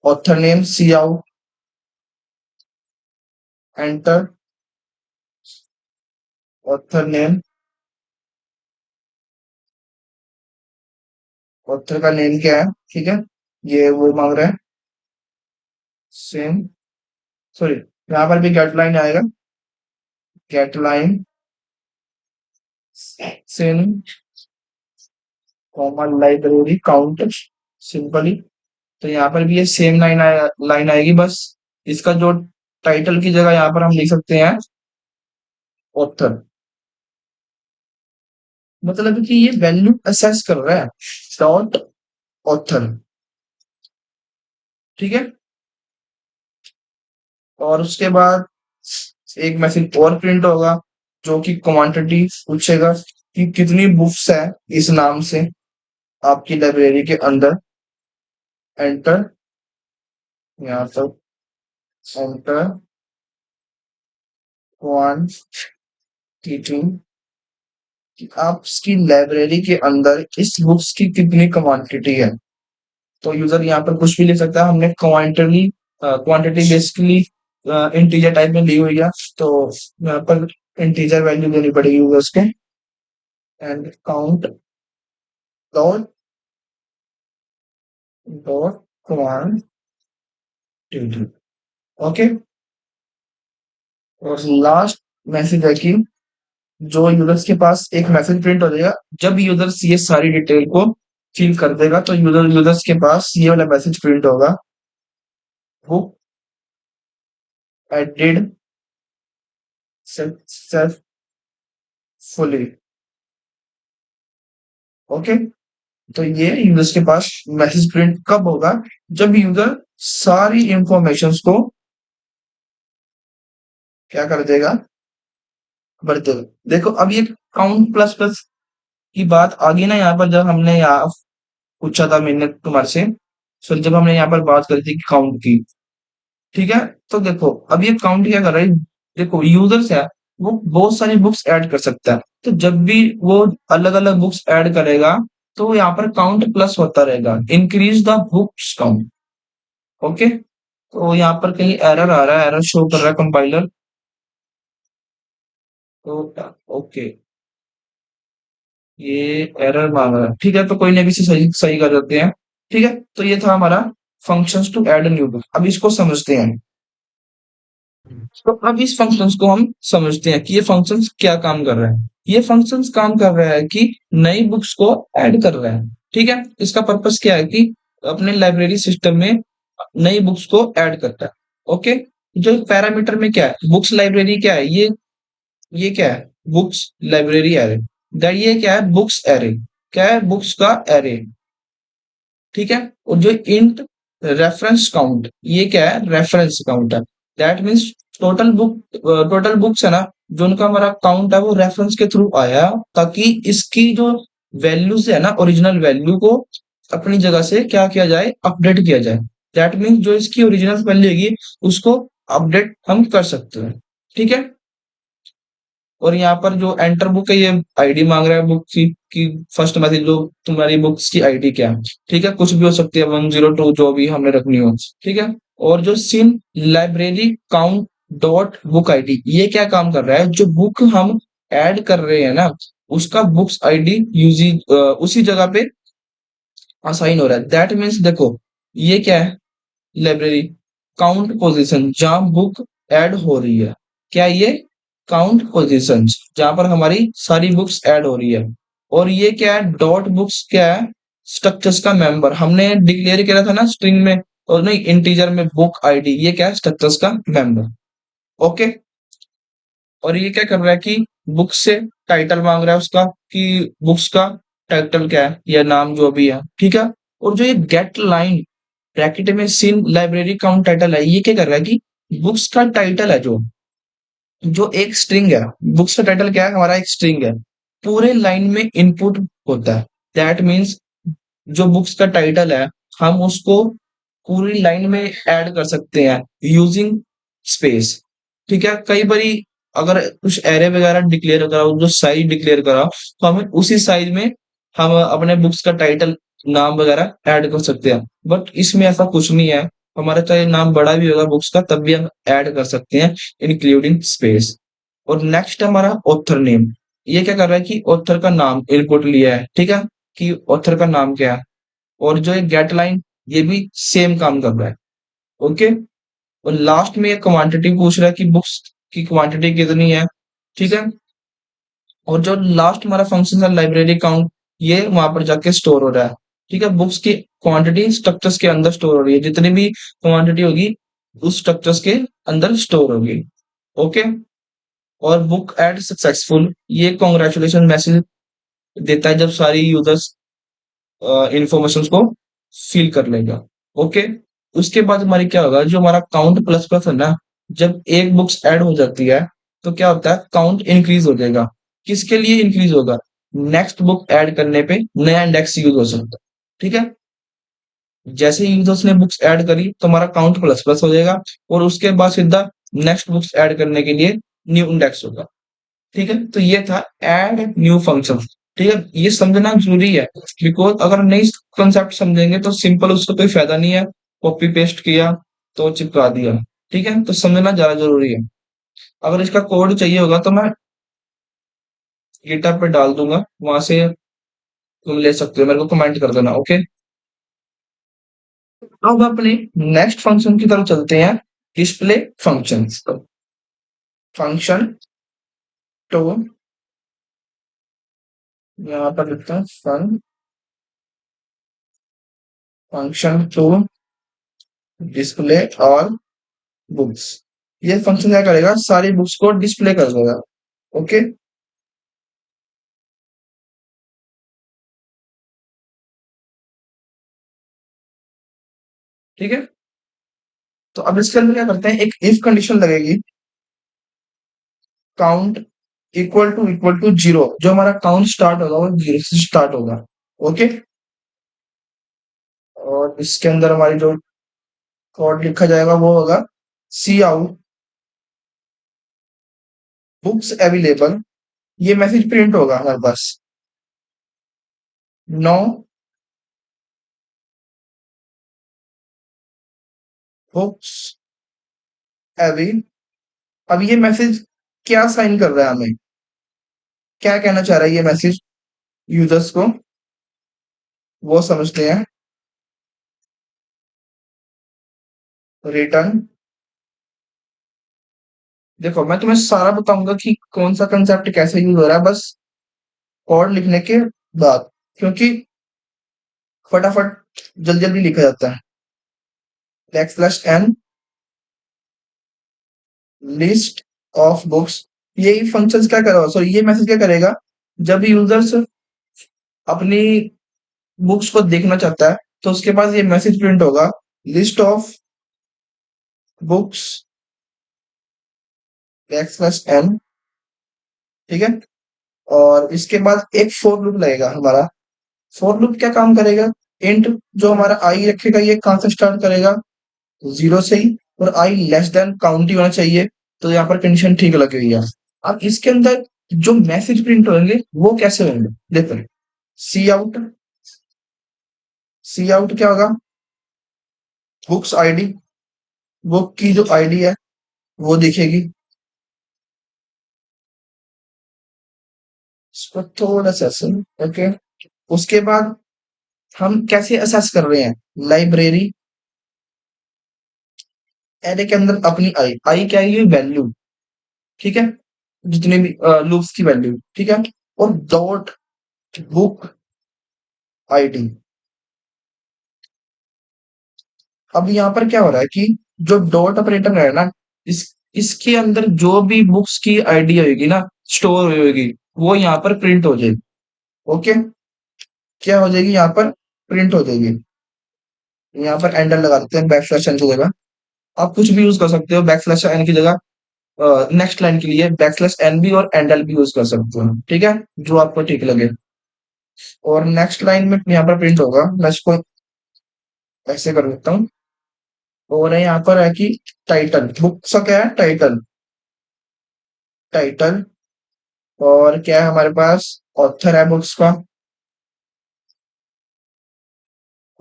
author name C out, enter. Author name, author का नेम क्या है, ठीक है, ये वो मांग रहा है। सेम, सॉरी, यहाँ पर भी गेट लाइन आएगा, get line same common library count, simply. तो यहाँ पर भी ये सेम लाइन आएगी, बस इसका जो टाइटल की जगह यहाँ पर हम लिख सकते हैं ऑथर। मतलब कि ये वैल्यू असेस कर रहा है, डॉट ऑथर, ठीक है। और उसके बाद एक मैसेज और प्रिंट होगा जो कि क्वांटिटी पूछेगा कि कितनी बुक्स है इस नाम से आपकी लाइब्रेरी के अंदर। एंटर, यहाँ पर एंटर क्वांटिटी, कि आपकी लाइब्रेरी के अंदर इस बुक्स की कितनी क्वांटिटी है। तो यूजर यहाँ पर कुछ भी लिख सकता है, हमने quantity quantity basically integer type में ली हुई है, तो यहाँ पर इंटीजर वैल्यू देनी पड़ेगी यूजर्स के। And count dot dot quantity, okay. और लास्ट मैसेज है कि जो यूजर्स के पास एक मैसेज प्रिंट हो जाएगा जब यूजर्स ये सारी डिटेल को फिल कर देगा, तो यूजर्स के पास ये वाला मैसेज प्रिंट होगा, बुक एडेड सक्सेसफुली, ओके। तो ये यूजर्स के पास मैसेज प्रिंट कब होगा, जब यूजर सारी इंफॉर्मेशन को क्या कर देगा, भर देगा। देखो अब ये काउंट प्लस प्लस की बात आ गई ना यहाँ पर, जब हमने यहाँ पूछा था मैंने तुम्हारे से, सो जब हमने यहाँ पर बात करी थी काउंट की, ठीक है। तो देखो अब ये काउंट क्या कर रहा है, देखो यूजर्स है वो बहुत सारी बुक्स ऐड कर सकता है, तो जब भी वो अलग अलग बुक्स ऐड करेगा तो यहाँ पर काउंट प्लस होता रहेगा, increase the books count, okay. तो यहाँ पर कहीं एरर आ रहा है, एरर शो कर रहा है कंपाइलर, तो ओके, ये एरर मांग रहा है, ठीक है। तो कोई नहीं, अभी इसे सही सही कर देते हैं, ठीक है। तो ये था हमारा functions to add new book. अब इसको समझते हैं। तो अब इस फंक्शंस को हम समझते हैं कि ये फंक्शंस क्या काम कर रहा है। ये फंक्शंस काम कर रहा है कि नई बुक्स को ऐड कर रहा है, ठीक है। इसका पर्पस क्या है कि अपने लाइब्रेरी सिस्टम में नई बुक्स को ऐड करता है, ओके। जो पैरामीटर में क्या है, बुक्स लाइब्रेरी क्या है, ये क्या है, बुक्स लाइब्रेरी एरे, दैट ये क्या है, बुक्स एरे, क्या है, बुक्स का एरे, ठीक है। और जो इंट रेफरेंस काउंट, ये क्या है, रेफरेंस काउंट है, दैट मीन्स टोटल बुक्स है ना, जो उनका हमारा काउंट है वो रेफरेंस के थ्रू आया, ताकि इसकी जो वैल्यूज है ना, ओरिजिनल वैल्यू को अपनी जगह से क्या किया जाए, अपडेट किया जाए। दैट मीन्स जो इसकी ओरिजिनल वैल्यू होगी उसको अपडेट हम कर सकते हैं, ठीक है। और यहाँ पर जो एंटर बुक है, ये आईडी मांग रहा है बुक की फर्स्ट मैसेज, जो तुम्हारी बुक्स की आईडी क्या है, ठीक है, कुछ भी हो सकती है, 102 जो भी हमने रखनी हो, ठीक है। और जो cin library count dot book ID, ये क्या काम कर रहा है, जो बुक हम ऐड कर रहे हैं ना, उसका बुक्स आईडी यूजी उसी जगह पे असाइन हो रहा है। दैट मीन्स देखो ये क्या है, लाइब्रेरी काउंट पोजीशन जहां बुक ऐड हो रही है, क्या ये काउंट पोजीशंस जहां पर हमारी सारी बुक्स ऐड हो रही है। और ये क्या है, डॉट बुक्स क्या है, स्ट्रक्चर्स का मेंबर, हमने डिक्लेयर किया था ना स्ट्रिंग में, और नहीं इंटीजर में, बुक आईडी, ये क्या है, स्ट्रक्चर्स का मेंबर, ओके। और ये क्या कर रहा है कि बुक से टाइटल मांग रहा है उसका, कि बुक्स का टाइटल क्या है या नाम जो भी है, ठीक है। और जो ये गेट लाइन ब्रैकेट में सिन लाइब्रेरी काउंट टाइटल है, ये क्या कर रहा है कि बुक्स का टाइटल है, जो जो एक स्ट्रिंग है, बुक्स का टाइटल क्या है, हमारा एक स्ट्रिंग है, पूरे लाइन में इनपुट होता है। दैट मीन्स जो बुक्स का टाइटल है, हम उसको पूरी लाइन में ऐड कर सकते हैं यूजिंग स्पेस, ठीक है। कई बारी अगर कुछ एरे वगैरह डिक्लेयर करा हो, जो साइज डिक्लेयर करा हो, तो हमें उसी साइज में हम अपने बुक्स का टाइटल, नाम वगैरह ऐड कर सकते हैं। बट इसमें ऐसा कुछ नहीं है, हमारा चाहे नाम बड़ा भी होगा बुक्स का तब भी हम ऐड कर सकते हैं, इंक्लूडिंग स्पेस। और नेक्स्ट हमारा ऑथर नेम। ये क्या कर रहा है कि ऑथर का नाम इनपुट लिया है, ठीक है, कि ऑथर का नाम क्या है। और जो ये गेट लाइन, ये भी सेम काम कर रहा है। ओके। और लास्ट में ये क्वांटिटी पूछ रहा है कि बुक्स की क्वांटिटी कितनी है, ठीक है। और जो लास्ट हमारा फंक्शन है लाइब्रेरी काउंट, ये वहां पर जाके स्टोर हो रहा है, ठीक है। बुक्स की क्वांटिटी स्ट्रक्चर्स के अंदर स्टोर हो रही है, जितनी भी क्वांटिटी होगी उस स्ट्रक्चर्स के अंदर स्टोर होगी। ओके। और बुक एड सक्सेसफुल, ये कॉन्ग्रेचुलेशन मैसेज देता है जब सारी यूजर्स इंफॉर्मेशन को फिल कर लेगा। ओके। उसके बाद हमारी क्या होगा, जो हमारा काउंट प्लस प्लस है ना, जब एक बुक्स ऐड हो जाती है तो क्या होता है, काउंट इंक्रीज हो जाएगा। किसके लिए इंक्रीज होगा, नेक्स्ट बुक ऐड करने पे नया इंडेक्स यूज हो सकता है, ठीक है। जैसे ही यूजर्स ने बुक्स ऐड करी तो हमारा काउंट प्लस प्लस हो जाएगा, और उसके बाद सीधा नेक्स्ट बुक्स ऐड करने के लिए न्यू इंडेक्स होगा, ठीक है। तो ये था ऐड न्यू फंक्शन, ठीक है। ये समझना जरूरी है, बिकॉज अगर नहीं कंसेप्ट समझेंगे तो सिंपल उसका कोई फायदा नहीं है, कॉपी पेस्ट किया तो चिपका दिया, ठीक है। तो समझना ज्यादा जरूरी है। अगर इसका कोड चाहिए होगा तो मैं गिटहब पे डाल दूंगा, वहां से तुम ले सकते हो, मेरे को कमेंट कर देना। ओके। अब अपने नेक्स्ट फंक्शन की तरफ चलते हैं, डिस्प्ले फंक्शन। फंक्शन तो यहाँ पर लिखते हैं function to display all books. ये फंक्शन क्या करेगा, सारी बुक्स को डिस्प्ले कर देगा। ओके। ठीक है। तो अब इसके अंदर क्या करते हैं, एक इफ कंडीशन लगेगी, काउंट इक्वल टू जीरो। जो हमारा काउंट स्टार्ट होगा वो जीरो से स्टार्ट होगा। ओके। और इसके अंदर हमारी जो कोड लिखा जाएगा वो होगा सी आउट बुक्स अवेलेबल। ये मैसेज प्रिंट होगा हमारे पास, नो बुक्स अवे। अब ये मैसेज क्या साइन कर रहा है, हमें क्या कहना चाह रहा है ये मैसेज यूजर्स को, वो समझते हैं। रिटर्न, देखो मैं तुम्हें सारा बताऊंगा कि कौन सा कंसेप्ट कैसे यूज हो रहा है, बस कोड लिखने के बाद, क्योंकि फटाफट जल्दी जल्दी लिखा जाता है। Back slash n list of books, यही फंक्शंस क्या करेगा, सॉरी ये मैसेज क्या करेगा, जब यूजर्स अपनी बुक्स को देखना चाहता है तो उसके पास ये मैसेज प्रिंट होगा, list of books back slash n, ठीक है। और इसके बाद एक फोर लूप लगेगा हमारा। फोर लूप क्या काम करेगा, इंट जो हमारा आई रखेगा ये कहां से स्टार्ट करेगा, जीरो से ही, और आई लेस देन काउंट ही होना चाहिए। तो यहाँ पर कंडीशन ठीक लगी हुई है। अब इसके अंदर जो मैसेज प्रिंट होंगे वो कैसे होंगे, देखो। सी आउट, सी आउट क्या होगा, बुक्स आईडी, बुक की जो आईडी है वो दिखेगी। इसको थोड़ा सा ओके। उसके बाद हम कैसे असेस कर रहे हैं, लाइब्रेरी एरे के अंदर अपनी आई, आई क्या है, ये वैल्यू, ठीक है, जितने भी लूप्स की वैल्यू, ठीक है। और डॉट बुक आईडी। अब यहाँ पर क्या हो रहा है कि जो डॉट ऑपरेटर है ना, इस इसके अंदर जो भी बुक्स की आईडी होगी ना, स्टोर हुई होगी, वो यहाँ पर प्रिंट हो जाएगी। ओके। क्या हो जाएगी, यहाँ पर प्रिंट हो जाएगी। यहाँ पर एंडर लगा देते हैं बैक स्लैश एन की जगह, आप कुछ भी यूज कर सकते हो बैक स्लैश एन की जगह। नेक्स्ट लाइन के लिए बैक स्लैश एन भी और एंडल भी यूज कर सकते हो, ठीक है, जो आपको ठीक लगे। और नेक्स्ट लाइन में यहाँ पर प्रिंट होगा, मैं इसको ऐसे कर देता हूँ। और यहाँ पर है कि टाइटल, बुक का क्या है टाइटल, टाइटल, और क्या है हमारे पास, ऑथर है बुक्स का,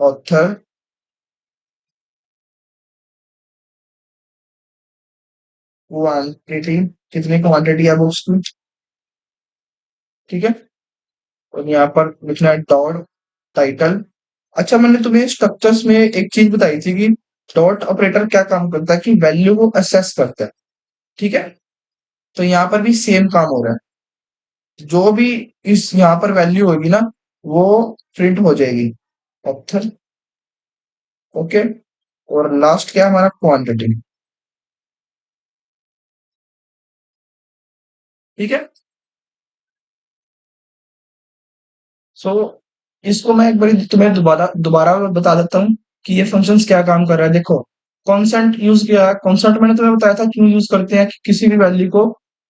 ऑथर, क्वांटिटी, कितनी क्वांटिटी है बुक्स की, ठीक है। और यहाँ पर लिखना है डॉट टाइटल। अच्छा, मैंने तुम्हें स्ट्रक्चर्स में एक चीज बताई थी कि डॉट ऑपरेटर क्या काम करता है, कि वैल्यू को असेस करता है, ठीक है। तो यहाँ पर भी सेम काम हो रहा है, जो भी इस यहाँ पर वैल्यू होगी ना, वो प्रिंट हो जाएगी, ऑथर, ओके। और लास्ट क्या है हमारा, क्वांटिटी, ठीक है। सो इसको मैं एक बार तुम्हें दोबारा दोबारा बता देता हूँ कि ये फंक्शंस क्या काम कर रहा है। देखो, कॉन्स्टेंट यूज किया है, कॉन्स्टेंट मैंने तुम्हें बताया था क्यों यूज करते हैं, कि किसी भी वैल्यू को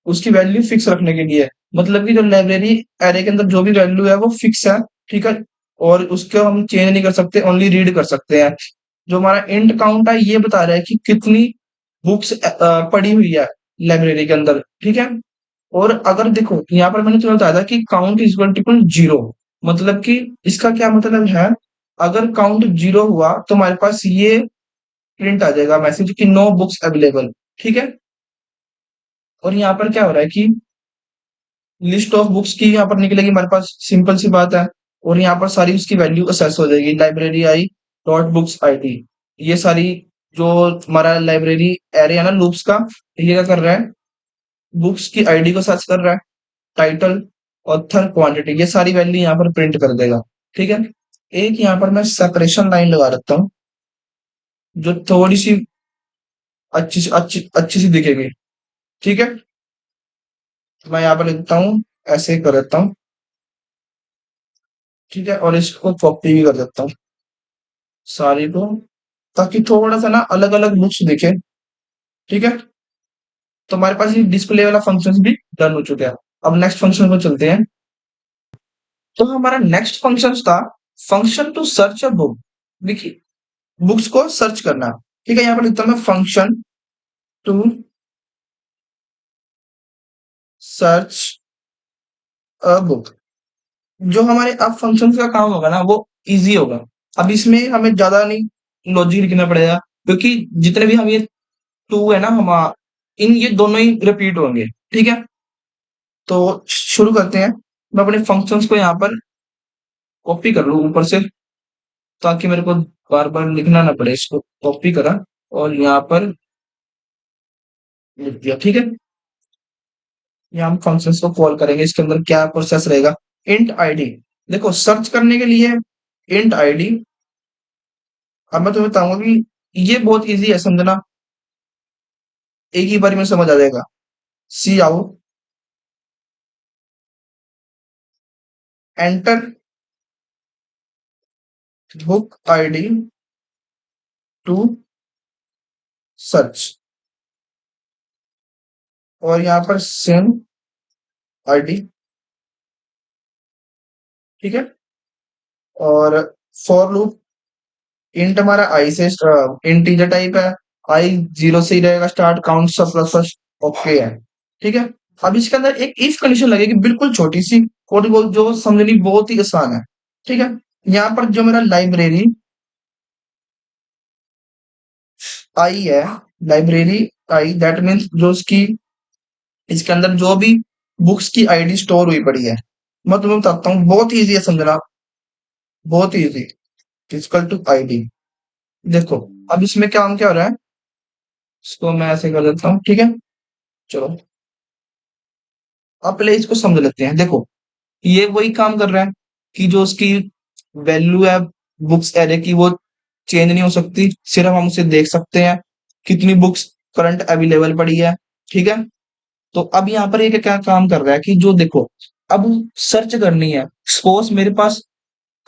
उसकी वैल्यू फिक्स रखने के लिए, मतलब कि जो लाइब्रेरी एरे के अंदर जो भी वैल्यू है वो फिक्स है, ठीक है। और उसको हम चेंज नहीं कर सकते, ओनली रीड कर सकते हैं। जो हमारा इंट काउंट है ये बता रहा है कि कितनी बुक्स पड़ी हुई है लाइब्रेरी के अंदर, ठीक है। और अगर देखो यहाँ पर मैंने तुम्हें बताया था कि count is equal to zero, मतलब कि इसका क्या मतलब है, अगर काउंट जीरो हुआ तो हमारे पास ये प्रिंट आ जाएगा मैसेज कि नो बुक्स अवेलेबल, ठीक है। और यहाँ पर क्या हो रहा है कि लिस्ट ऑफ बुक्स की यहाँ पर निकलेगी हमारे पास, सिंपल सी बात है। और यहाँ पर सारी उसकी वैल्यू असेस हो जाएगी, library i dot books ID, ये सारी जो हमारा लाइब्रेरी एरे है ना लूप्स का, ये क्या कर रहा है, बुक्स की आईडी को सर्च कर रहा है, टाइटल, ऑथर, क्वांटिटी, ये सारी वैल्यू यहाँ पर प्रिंट कर देगा, ठीक है। एक यहाँ पर मैं सेपरेशन लाइन लगा देता हूँ, जो थोड़ी सी अच्छी सी दिखेगी, ठीक है। तो मैं यहाँ पर लिखता हूँ, ऐसे ही कर देता हूँ, ठीक है। और इसको कॉपी भी कर देता हूँ सारी को, ताकि थोड़ा सा ना अलग अलग लुक्स दिखे, ठीक है। तो हमारे पास ये डिस्प्ले वाला फंक्शन भी डन हो चुका है। अब नेक्स्ट फंक्शन को चलते हैं। तो हमारा नेक्स्ट फंक्शन था function to search a book. देखिए, बुक्स को सर्च करना, ठीक है। यहाँ पर लिखता हूँ मैं function to search a book. जो हमारे अब फंक्शंस का काम होगा ना वो इजी होगा। अब इसमें हमें ज्यादा नहीं लॉजिक लिखना पड़ेगा, क्योंकि जितने भी हम ये टू है ना हम इन ये दोनों ही रिपीट होंगे, ठीक है। तो शुरू करते हैं। मैं अपने फंक्शंस को यहाँ पर कॉपी कर लूँ ऊपर से, ताकि मेरे को बार बार लिखना ना पड़े। इसको कॉपी करा और यहाँ पर लिख दिया, ठीक है। यहाँ हम फंक्शंस को कॉल करेंगे, इसके अंदर क्या प्रोसेस रहेगा, इंट आईडी। देखो, सर्च करने के लिए इंट आईडी। अब मैं तुम्हें बताऊंगा कि ये बहुत इजी है समझना, एक ही बार में समझ आ जाएगा। C out, enter book ID to search, और यहाँ पर सेम आईडी, ठीक है। और फॉर लूप, इंट हमारा आई से इंटीजर टाइप है, आई जीरो से ही रहेगा स्टार्ट, काउंट सब प्लस प्लस, ओके है, ठीक है। अब इसके अंदर एक इफ कंडीशन लगेगी, बिल्कुल छोटी सी, और वो जो समझनी बहुत ही आसान है, ठीक है। यहाँ पर जो मेरा लाइब्रेरी आई है, लाइब्रेरी आई दैट मीन्स जो उसकी इसके अंदर जो भी बुक्स की आईडी स्टोर हुई पड़ी है, मैं तुम्हें बताता हूँ, बहुत इजी है समझना, बहुत इजी। Equal to ID. देखो, अब इसमें काम क्या हो रहा है, इसको मैं ऐसे कर देता हूँ, ठीक है। चलो, अब पहले इसको समझ लेते हैं। देखो, ये वही काम कर रहा है कि जो उसकी वैल्यू है बुक्स एरे की, वो चेंज नहीं हो सकती, सिर्फ हम उसे देख सकते हैं कितनी बुक्स करंट अवेलेबल पड़ी है, ठीक है। तो अब यहाँ पर ये क्या काम कर रहा है कि जो देखो, अब सर्च करनी है, सपोज मेरे पास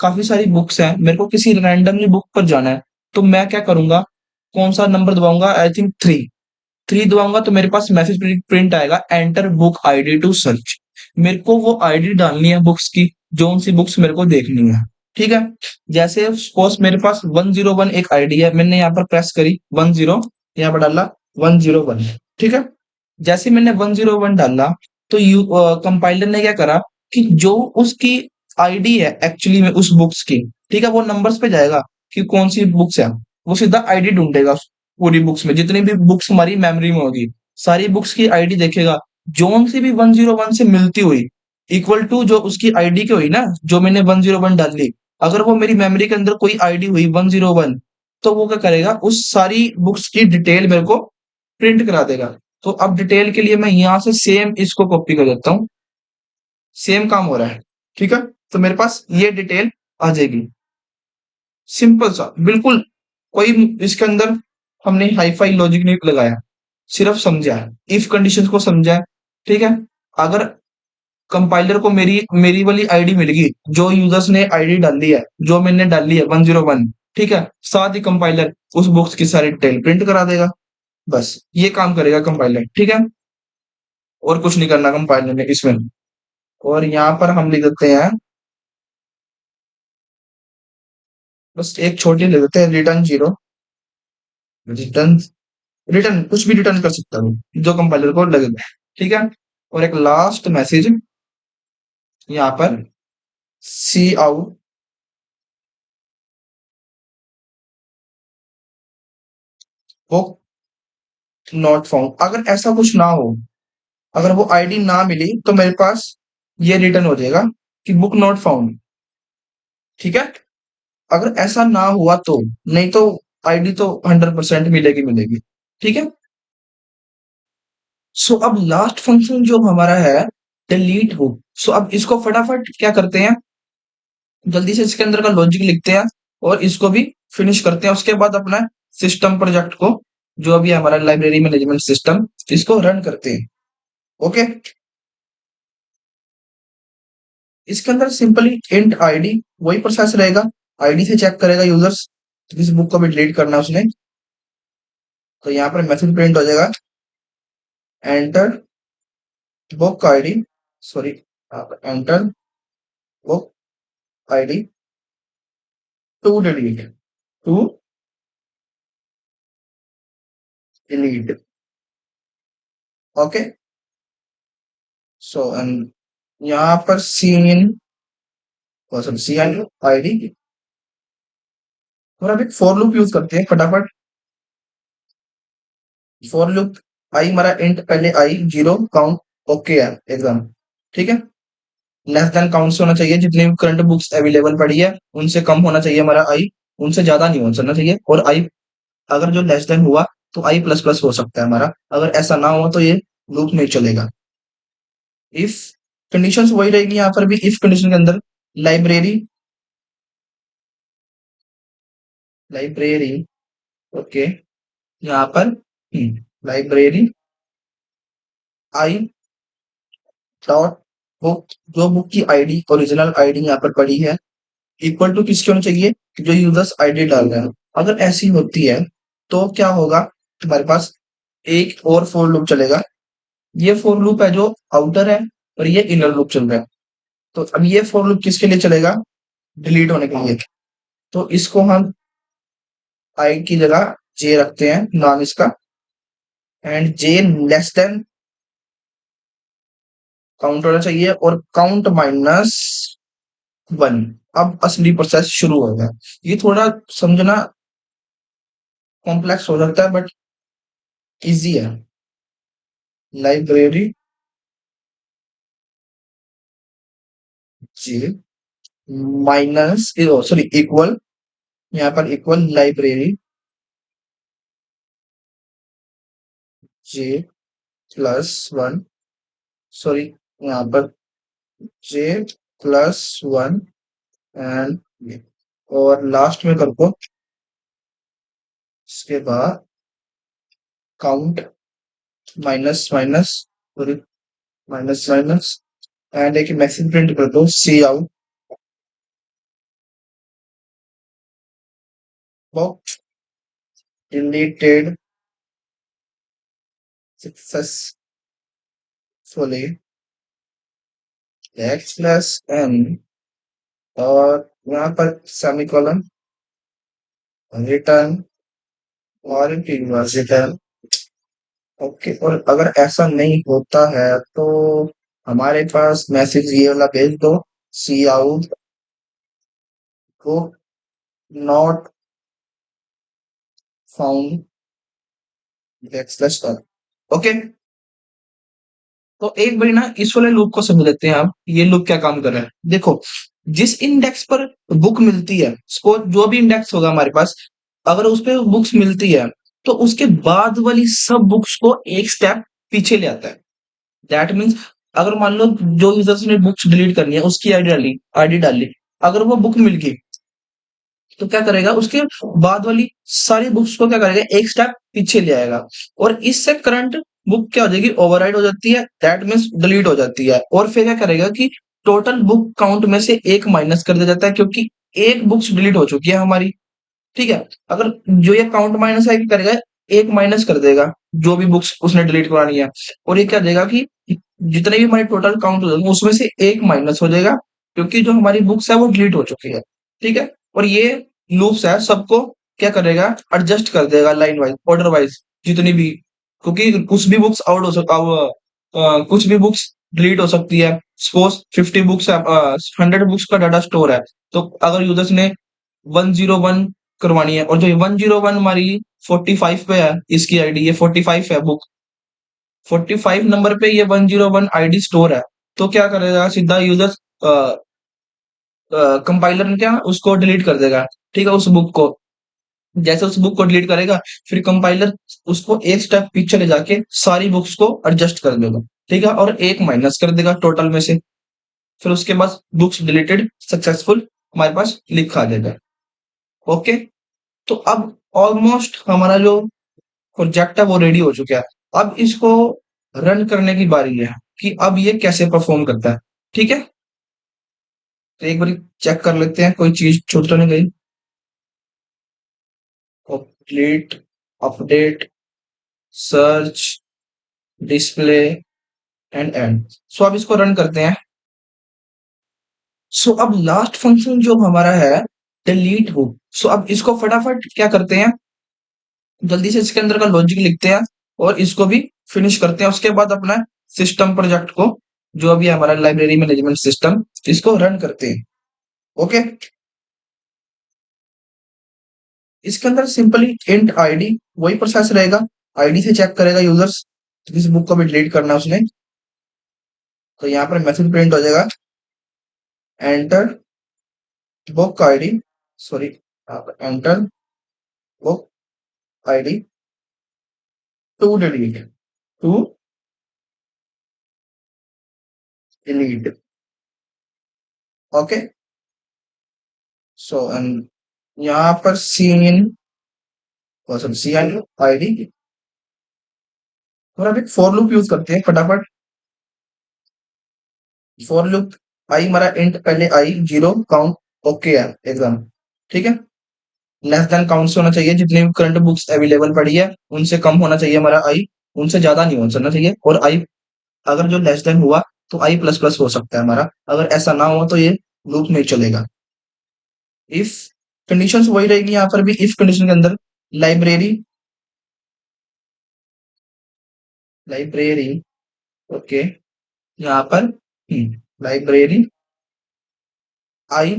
काफी सारी बुक्स हैं, मेरे को किसी रैंडमली बुक पर जाना है, तो मैं क्या करूंगा, कौन सा नंबर दबाऊंगा, आई थिंक थ्री, थ्री दबाऊंगा तो मेरे पास मैसेज प्रिंट आएगा, enter book ID to search. मेरे को वो आईडी डालनी है बुक्स की, जो सी बुक्स मेरे को देखनी है, ठीक है। जैसे सपोज मेरे पास 101 एक आईडी है, मैंने यहाँ पर प्रेस करी 10, यहाँ पर डाला 101, ठीक है। जैसे मैंने 101 डाला, तो कंपाइलर ने क्या करा कि जो उसकी आईडी है एक्चुअली में उस बुक्स की, ठीक है, वो नंबर्स पे जाएगा कि कौन सी बुक्स है, वो सीधा आईडी ढूंढेगा उस पूरी बुक्स में, जितनी भी बुक्स हमारी मेमोरी में होगी सारी बुक्स की आईडी देखेगा, जोन सी भी 101 से मिलती हुई, इक्वल टू जो उसकी आईडी की हुई ना, जो मैंने 101 डाली, अगर वो मेरी मेमोरी के अंदर कोई आईडी हुई 101, तो वो क्या करेगा, उस सारी बुक्स की डिटेल मेरे को प्रिंट करा देगा। तो अब डिटेल के लिए मैं यहां से सेम इसको कॉपी कर देता हूँ, सेम काम हो रहा है, ठीक है। तो मेरे पास ये डिटेल आ जाएगी, सिंपल सा बिल्कुल, कोई इसके अंदर हमने हाई फाई लॉजिक नहीं लगाया, सिर्फ समझा है, इफ कंडीशन को समझा है, ठीक है। अगर कंपाइलर को मेरी मेरी वाली आईडी मिल गई, जो यूजर्स ने आईडी डाली है, जो मैंने डाली है 101, ठीक है, साथ ही कंपाइलर उस बुक्स की सारी डिटेल प्रिंट करा देगा, बस ये काम करेगा कंपाइलर, ठीक है। और कुछ नहीं करना कंपाइलर ने इसमें। और यहाँ पर हम लिख देते हैं, बस एक छोटी लिख देते हैं, रिटर्न जीरो, रिटर्न, रिटर्न कुछ भी रिटर्न कर सकता हूँ जो कंपाइलर को लगेगा, ठीक है। और एक लास्ट मैसेज यहाँ पर, सी आउट बुक नॉट फाउंड, अगर ऐसा कुछ ना हो, अगर वो आईडी ना मिली, तो मेरे पास ये रिटर्न हो जाएगा कि बुक नॉट फाउंड, ठीक है। अगर ऐसा ना हुआ तो, नहीं तो आईडी तो 100% मिलेगी मिलेगी, ठीक है। सो अब लास्ट फंक्शन जो हमारा है, डिलीट बुक। सो अब इसको फटाफट क्या करते हैं, जल्दी से इसके अंदर का लॉजिक लिखते हैं और इसको भी फिनिश करते हैं, उसके बाद अपना सिस्टम प्रोजेक्ट को, जो अभी हमारा लाइब्रेरी मैनेजमेंट सिस्टम, इसको रन करते हैं, ओके। इसके अंदर सिंपली इंट आईडी, वही प्रोसेस रहेगा, आईडी से चेक करेगा यूजर्स किस बुक को भी डिलीट करना है उसने, तो यहाँ पर मैसेज प्रिंट हो जाएगा, enter book ID, sorry, enter book ID to delete, to delete, okay. So यहाँ पर cin, sorry, C N ID, और अब एक फॉर लूप यूज करते हैं फटाफट। फॉर लूप, आई हमारा इंट, पहले आई जीरो काउंट, ओके है एकदम, ठीक है। लेस देन काउंट से होना चाहिए, जितनी भी करंट बुक्स अवेलेबल पड़ी है उनसे कम होना चाहिए हमारा आई, उनसे ज्यादा नहीं होना चाहिए। और आई अगर जो लेस देन हुआ, तो आई प्लस प्लस हो सकता है हमारा, अगर ऐसा ना हुआ तो ये लूप नहीं चलेगा। इफ कंडीशन वही रहेगी यहाँ पर भी, इफ कंडीशन के अंदर लाइब्रेरी, लाइब्रेरी, ओके, यहाँ पर लाइब्रेरी आई डॉट बुक, जो बुक की आईडी, ओरिजिनल आईडी यहाँ पर पड़ी है, इक्वल टू किसके होना चाहिए, जो यूजर्स आईडी डाल रहे हैं। अगर ऐसी होती है, तो क्या होगा, तुम्हारे पास एक और फोर लूप चलेगा, ये फोर लूप है जो आउटर है, और ये इनर लूप चल रहा है। तो अब ये फोर लूप किसके लिए चलेगा, डिलीट होने के लिए। तो इसको हम आई की जगह जे रखते हैं नाम इसका, and J less than count होना चाहिए, और काउंट माइनस वन। अब असली प्रोसेस शुरू हो गया। ये थोड़ा समझना कॉम्प्लेक्स हो सकता है, बट इजी है। Library J minus, sorry, equal, यहाँ पर equal library J plus one, sorry, यहाँ पर जे प्लस वन, एंड और लास्ट में कर दो, इसके बाद count minus minus, sorry, minus minus, and एक मैसेज प्रिंट कर दो, सी out box deleted successfully, X plus N, और यहाँ पर सेमीकोलन, रिटर्न, और रिटर्न ओके, और अगर ऐसा नहीं होता है तो हमारे पास मैसेज ये वाला भेज दो, सी out book not found back slash. Okay, तो एक बारी ना इस वाले लूप को समझ लेते हैं हम, ये लूप क्या काम कर रहा है। देखो, जिस इंडेक्स पर बुक मिलती है, सपोज जो भी इंडेक्स होगा हमारे पास, अगर उस पे बुक्स मिलती है तो उसके बाद वाली सब बुक्स को एक स्टेप पीछे ले आता है। दैट मीन्स, अगर मान लो जो यूजर्स ने बुक्स डिलीट करनी है उसकी आईडी डाली, अगर वो बुक मिल गई तो क्या करेगा, उसके बाद वाली सारी बुक्स को क्या करेगा, एक स्टेप पीछे ले आएगा, और इससे करंट बुक क्या हो जाएगी, ओवरराइड हो जाती है, दैट मीन्स डिलीट हो जाती है। और फिर क्या करेगा कि टोटल बुक काउंट में से एक माइनस कर दिया जाता है, क्योंकि एक बुक्स डिलीट हो चुकी है हमारी। ठीक है, अगर जो ये काउंट माइनस है क्या करेगा, एक माइनस कर देगा जो भी बुक्स उसने डिलीट करानी है, और ये क्या देगा कि जितने भी हमारे टोटल काउंट हो जाएंगे उसमें से एक माइनस हो जाएगा, क्योंकि जो हमारी बुक्स है वो डिलीट हो चुकी है। ठीक है, और ये लूप्स है सबको क्या करेगा, एडजस्ट कर देगा लाइन वाइज, ऑर्डर वाइज, जितनी भी, क्योंकि कुछ भी बुक्स आउट हो सकता, कुछ भी बुक्स डिलीट हो सकती है। सपोज 50 बुक्स है, 100 बुक्स का डाटा स्टोर है, तो अगर यूजर्स ने 101 करवानी है, और जो 101 हमारी 45 पे है, इसकी आईडी ये 45 है बुक, 45 नंबर पे ये 101 आईडी स्टोर है, तो क्या करेगा, सीधा यूजर कंपाइलर ने क्या उसको डिलीट कर देगा। ठीक है, उस बुक को, जैसे उस बुक को डिलीट करेगा, फिर कंपाइलर उसको एक स्टेप पीछे ले जाके सारी बुक्स को एडजस्ट कर देगा। ठीक है, और एक माइनस कर देगा टोटल में से, फिर उसके बाद बुक्स डिलीटेड सक्सेसफुल हमारे पास लिखा आ जाएगा। ओके, तो अब ऑलमोस्ट हमारा जो प्रोजेक्ट है वो रेडी हो चुका है। अब इसको रन करने की बारी है कि अब ये कैसे परफॉर्म करता है। ठीक है, तो एक बार चेक कर लेते हैं कोई चीज छूट तो नहीं गई। Complete, update, search, display and and. So अब इसको रन करते हैं। सो अब लास्ट फंक्शन जो हमारा है, डिलीट बुक। सो अब इसको फटाफट क्या करते हैं, जल्दी से इसके अंदर का लॉजिक लिखते हैं और इसको भी फिनिश करते हैं। उसके बाद अपना सिस्टम प्रोजेक्ट को, जो अभी हमारा लाइब्रेरी मैनेजमेंट सिस्टम, इसको रन करते हैं। ओके, इसके अंदर सिंपली इंट आईडी, वही प्रोसेस रहेगा। आईडी से चेक करेगा यूजर्स किस बुक को भी डिलीट करना है उसने, तो यहाँ पर मैसेज प्रिंट हो जाएगा, enter book ID, sorry, enter book ID to delete, to delete. Okay, so यहाँ पर cin, sorry, C N ID, और अब एक फॉर लूप यूज करते हैं फटाफट। फॉर लूप, आई हमारा इंट, पहले आई जीरो काउंट, ओके है एकदम। ठीक है, लेस देन काउंट से होना चाहिए, जितनी भी करंट बुक्स अवेलेबल पड़ी है उनसे कम होना चाहिए हमारा आई, उनसे ज्यादा नहीं होना चाहिए। और आई अगर जो लेस देन हुआ तो आई प्लस प्लस हो सकता है हमारा, अगर ऐसा ना हो तो ये लूप नहीं चलेगा। इफ कंडीशंस वही रहेगी यहाँ पर भी, इफ कंडीशन के अंदर लाइब्रेरी, लाइब्रेरी, ओके, यहाँ पर लाइब्रेरी आई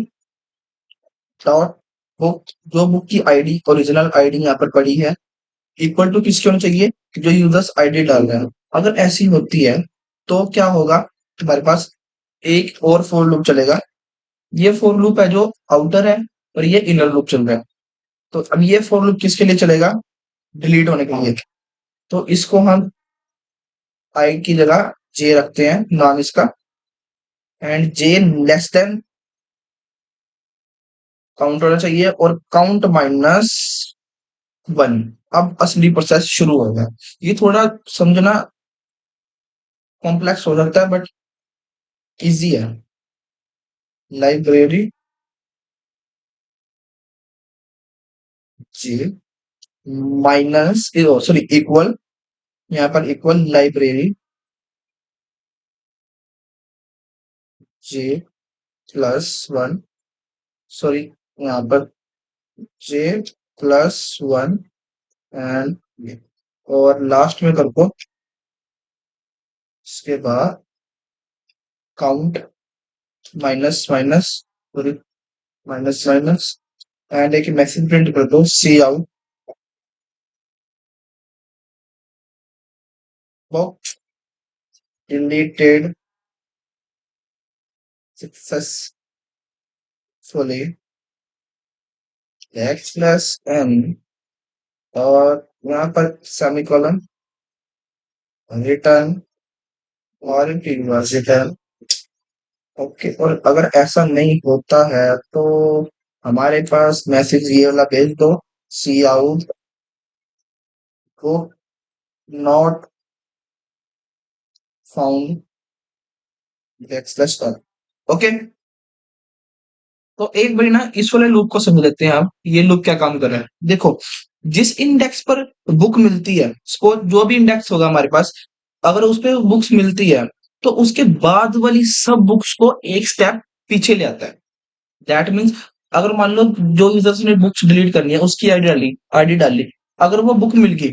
डॉट बुक, जो बुक की आईडी, ओरिजिनल आईडी यहाँ पर पड़ी है, इक्वल टू किसकी होनी चाहिए, कि जो यूजर्स आईडी डाल रहे हैं। अगर ऐसी होती है तो क्या होगा, हमारे पास एक और फोर लूप चलेगा। ये फोर लूप है जो आउटर है, और ये इनर लूप चल रहा है। तो अब ये फोर लूप किसके लिए चलेगा, डिलीट होने के लिए। तो इसको हम आई की जगह जे रखते हैं नाम इसका, and J less than count होना चाहिए, और काउंट माइनस वन। अब असली प्रोसेस शुरू होगा। ये थोड़ा समझना कॉम्प्लेक्स हो सकता है बट इजी है। Library J minus, sorry, equal, यहाँ पर equal library J plus one, sorry, यहाँ पर जे प्लस वन एंड और लास्ट में कर दो उसके बाद count minus minus minus minus and एक मैसेज प्रिंट कर दो सी out box deleted successfully X plus N और यहाँ पर सेमीकोलन रिटर्न और रिटर्न। ओके, और अगर ऐसा नहीं होता है तो हमारे पास मैसेज ये वाला भेज दो सी आउट को not found x plus n. Okay, तो एक बारी ना इस वाले लूप को समझ लेते हैं। आप ये लूप क्या काम कर रहा है देखो। जिस इंडेक्स पर बुक मिलती है, सपोज जो भी इंडेक्स होगा हमारे पास, अगर उस पे बुक्स मिलती है तो उसके बाद वाली सब बुक्स को एक स्टेप पीछे ले आता है। दैट मीन्स अगर मान लो जो यूजर्स ने बुक्स डिलीट करनी है उसकी आईडी डाली, अगर वो बुक मिल गई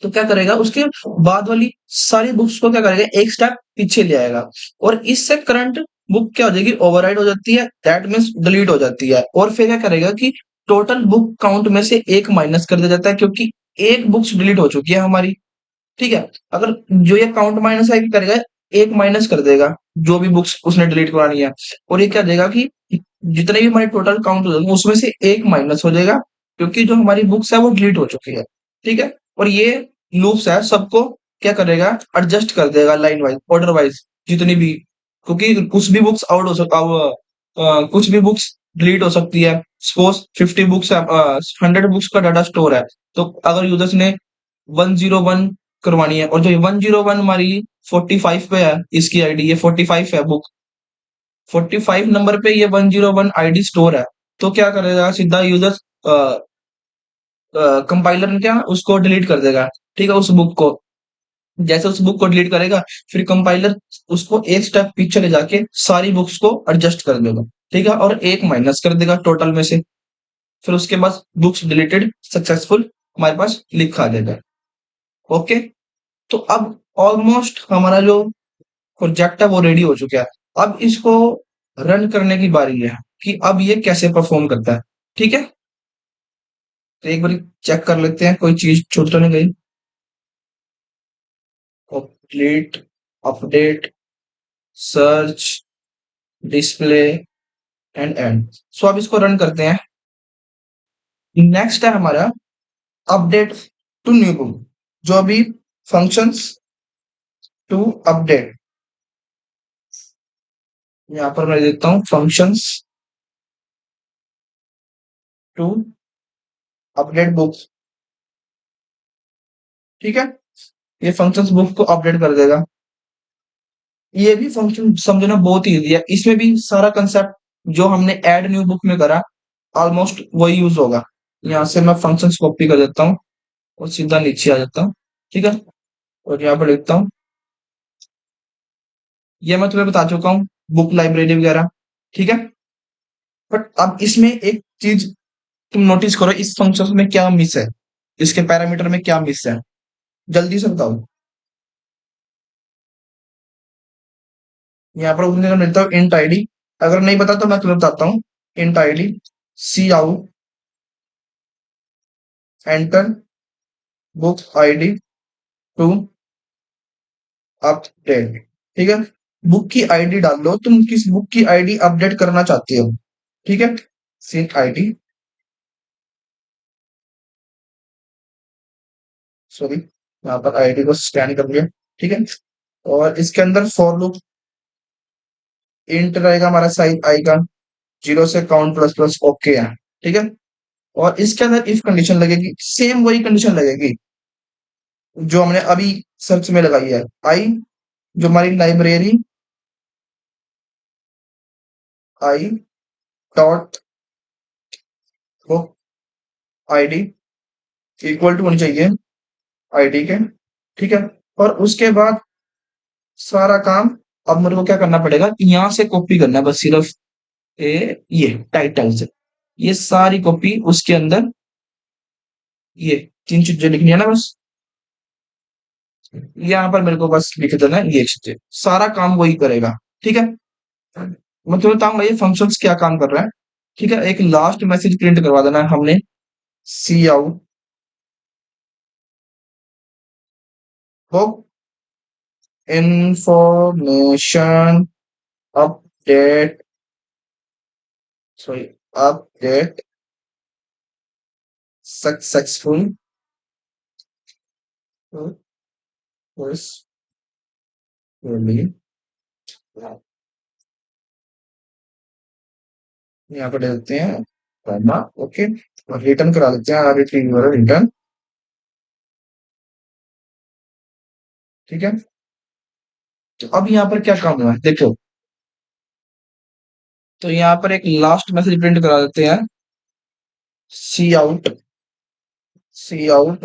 तो क्या करेगा, उसके बाद वाली सारी बुक्स को क्या करेगा, एक स्टेप पीछे ले आएगा और इससे करंट बुक क्या हो जाएगी, ओवरराइड हो जाती है। दैट मीन्स डिलीट हो जाती है। और फिर क्या करेगा कि टोटल बुक काउंट में से एक माइनस कर दिया जाता है क्योंकि एक बुक्स डिलीट हो चुकी है हमारी। ठीक है, अगर जो ये काउंट माइनस है क्या करेगा, एक माइनस कर देगा जो भी बुक्स उसने डिलीट करानी है। और ये क्या देगा कि जितने भी हमारे टोटल काउंट हो जाएंगे उसमें से एक माइनस हो जाएगा क्योंकि जो हमारी बुक्स है वो डिलीट हो चुकी है। ठीक है, और ये लूप्स है सबको क्या करेगा, एडजस्ट कर देगा लाइन वाइज ऑर्डर वाइज जितनी भी, क्योंकि कुछ भी बुक्स आउट हो सकता कुछ भी बुक्स डिलीट हो सकती है। सपोज 50 बुक्स है, 100 बुक्स का डाटा स्टोर है। तो अगर यूजर्स ने 101 करवानी है और जो 101 हमारी 45 पे है, इसकी आईडी ये 45 है बुक, 45 नंबर पे ये 101 आईडी स्टोर है। तो क्या करेगा, सीधा यूजर कंपाइलर ने क्या उसको डिलीट कर देगा। ठीक है, उस बुक को जैसे उस बुक को डिलीट करेगा फिर कंपाइलर उसको एक स्टेप पीछे ले जाके सारी बुक्स को एडजस्ट कर देगा। ठीक है, और एक माइनस कर देगा टोटल में से। फिर उसके बाद बुक्स डिलीटेड सक्सेसफुल हमारे पास लिखा देगा। ओके, तो अब ऑलमोस्ट हमारा जो प्रोजेक्ट है वो रेडी हो चुका है। अब इसको रन करने की बारी है कि अब ये कैसे परफॉर्म करता है। ठीक है, तो एक बार चेक कर लेते हैं कोई चीज छूट तो नहीं गई। Complete, update, search, display and and. So अब इसको रन करते हैं। नेक्स्ट है हमारा अपडेट टू न्यू बुक, जो अभी फंक्शंस टू अपडेट, यहाँ पर मैं देता हूँ फंक्शंस टू अपडेट बुक। ठीक है, ये फंक्शंस बुक को अपडेट कर देगा। ये भी फंक्शन समझना बहुत इजी है, इसमें भी सारा कंसेप्ट जो हमने ऐड न्यू बुक में करा ऑलमोस्ट वही यूज होगा। यहाँ से मैं फंक्शंस कॉपी कर देता हूँ और सीधा नीचे आ जाता हूँ। ठीक है, और यहाँ पर लिखता हूँ, ये मैं तुम्हें बता चुका हूँ बुक लाइब्रेरी वगैरह। ठीक है, बट अब इसमें एक चीज तुम नोटिस करो, इस फंक्शन में क्या मिस है, इसके पैरामीटर में क्या मिस है, जल्दी से बताओ। यहाँ पर उतने का मिलता है इंट आईडी। अगर नहीं पता तो मैं तुम्हें बताता हूँ। Int ID C out enter book ID to update. ठीक है, बुक की आईडी डाल दो, तुम किस बुक की आईडी अपडेट करना चाहती हो। ठीक है, सिंक आईडी, सॉरी यहाँ पर आईडी को स्कैन कर लिया। ठीक है, और इसके अंदर फॉर लूप इंट रहेगा हमारा साइज आई का, 0 से काउंट प्लस प्लस ओके है। ठीक है, और इसके अंदर इफ कंडीशन लगेगी, सेम वही कंडीशन लगेगी जो हमने अभी सर्च में लगाई है। आई जो हमारी library i dot book ID equal to होनी चाहिए आईडी के। ठीक है, और उसके बाद सारा काम अब मेरे को क्या करना पड़ेगा, यहाँ से कॉपी करना है बस सिर्फ ये टाइटल से, ये सारी कॉपी उसके अंदर, ये तीन चीजें लिखनी है ना बस। यहाँ पर मेरे को बस लिख देना है ये चीजें, सारा काम वही करेगा। ठीक है, मैं तुम्हें बताऊंगा ये फंक्शंस क्या काम कर रहा है। ठीक है, एक लास्ट मैसेज प्रिंट करवा देना है हमने, C out book information update, sorry, update successful, यहाँ पर दे देते हैं करना। ओके, और रिटर्न करा देते हैं, रिट्रीव रिटर्न। ठीक है, तो अब यहाँ पर क्या काम हुआ है देखो। तो यहाँ पर एक लास्ट मैसेज प्रिंट करा देते हैं, सी आउट, सी आउट।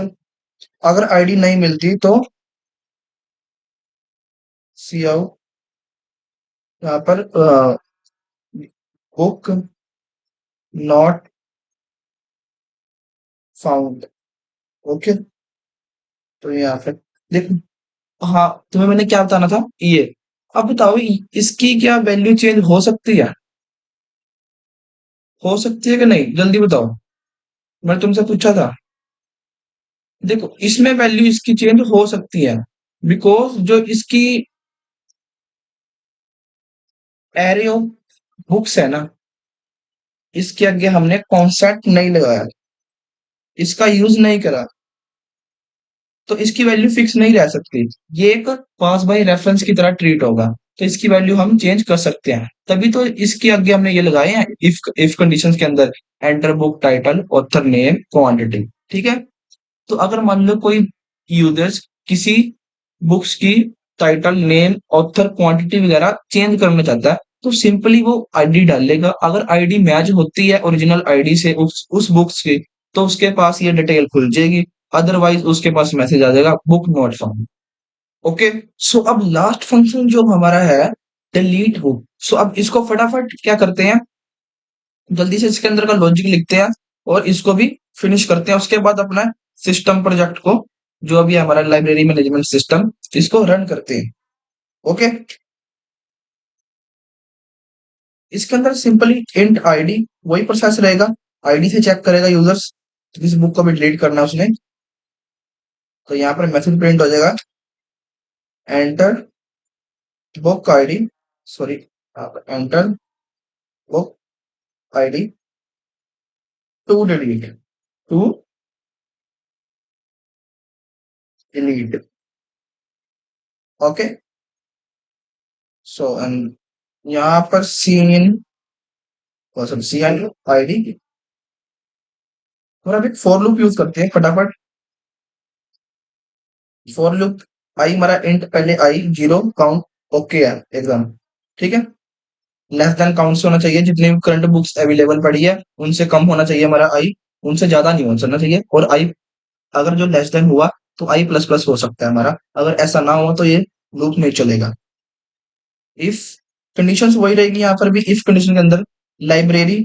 अगर आईडी नहीं मिलती तो सी आउट, यहाँ पर बुक नॉट फाउंड। ओके, तो यहाँ पे देखो, हाँ तुम्हें मैंने क्या बताना था ये। अब बताओ इसकी क्या वैल्यू चेंज हो सकती है कि नहीं, जल्दी बताओ। मैंने तुमसे पूछा था। देखो इसमें वैल्यू इसकी चेंज हो सकती है, बिकॉज जो इसकी एरे ऑफ बुक्स है ना, इसके आगे हमने कॉन्सेप्ट नहीं लगाया, इसका यूज नहीं करा, तो इसकी वैल्यू फिक्स नहीं रह सकती। ये एक पास बाय रेफरेंस की तरह ट्रीट होगा, तो इसकी वैल्यू हम चेंज कर सकते हैं। तभी तो इसके आगे हमने ये लगाए हैं इफ कंडीशंस के अंदर, enter book title author name quantity. ठीक है, तो अगर मान लो कोई यूजर्स किसी बुक्स की टाइटल नेम ऑथर क्वांटिटी वगैरह चेंज करना चाहता है, तो सिंपली वो आईडी डालेगा। अगर आईडी मैच होती है ओरिजिनल आईडी से उस बुक्स की, तो उसके पास ये डिटेल खुल जाएगी। अदरवाइज उसके पास मैसेज आ जाएगा book not found. Okay, so अब लास्ट फंक्शन जो हमारा है, डिलीट बुक। सो अब इसको फटाफट क्या करते हैं, जल्दी से इसके अंदर का लॉजिक लिखते हैं और इसको भी फिनिश करते हैं। उसके बाद अपना सिस्टम प्रोजेक्ट को, जो अभी हमारा लाइब्रेरी मैनेजमेंट सिस्टम, इसको रन करते हैं। ओके, इसके अंदर सिंपली इंट आईडी, वही प्रोसेस रहेगा। आईडी से चेक करेगा यूजर्स किस बुक को भी डिलीट करना है उसने, तो यहाँ पर मैसेज प्रिंट हो जाएगा, enter book ID, sorry, enter book ID to delete, to delete. Okay, so यहाँ पर सीन, सी आईडी, और अब एक फॉर लूप यूज करते हैं फटाफट। फॉर लूप, आई हमारा इंट, पहले आई जीरो काउंट, ओके है एकदम। ठीक है, लेस देन काउंट से होना चाहिए, जितनी भी करंट बुक्स अवेलेबल पड़ी है उनसे कम होना चाहिए हमारा आई, उनसे ज्यादा नहीं होना चाहिए। और आई अगर जो लेस देन हुआ तो आई प्लस प्लस हो सकता है हमारा, अगर ऐसा ना हो तो ये लूप नहीं चलेगा। इफ कंडीशंस वही रहेगी यहाँ पर भी, इफ कंडीशन के अंदर लाइब्रेरी,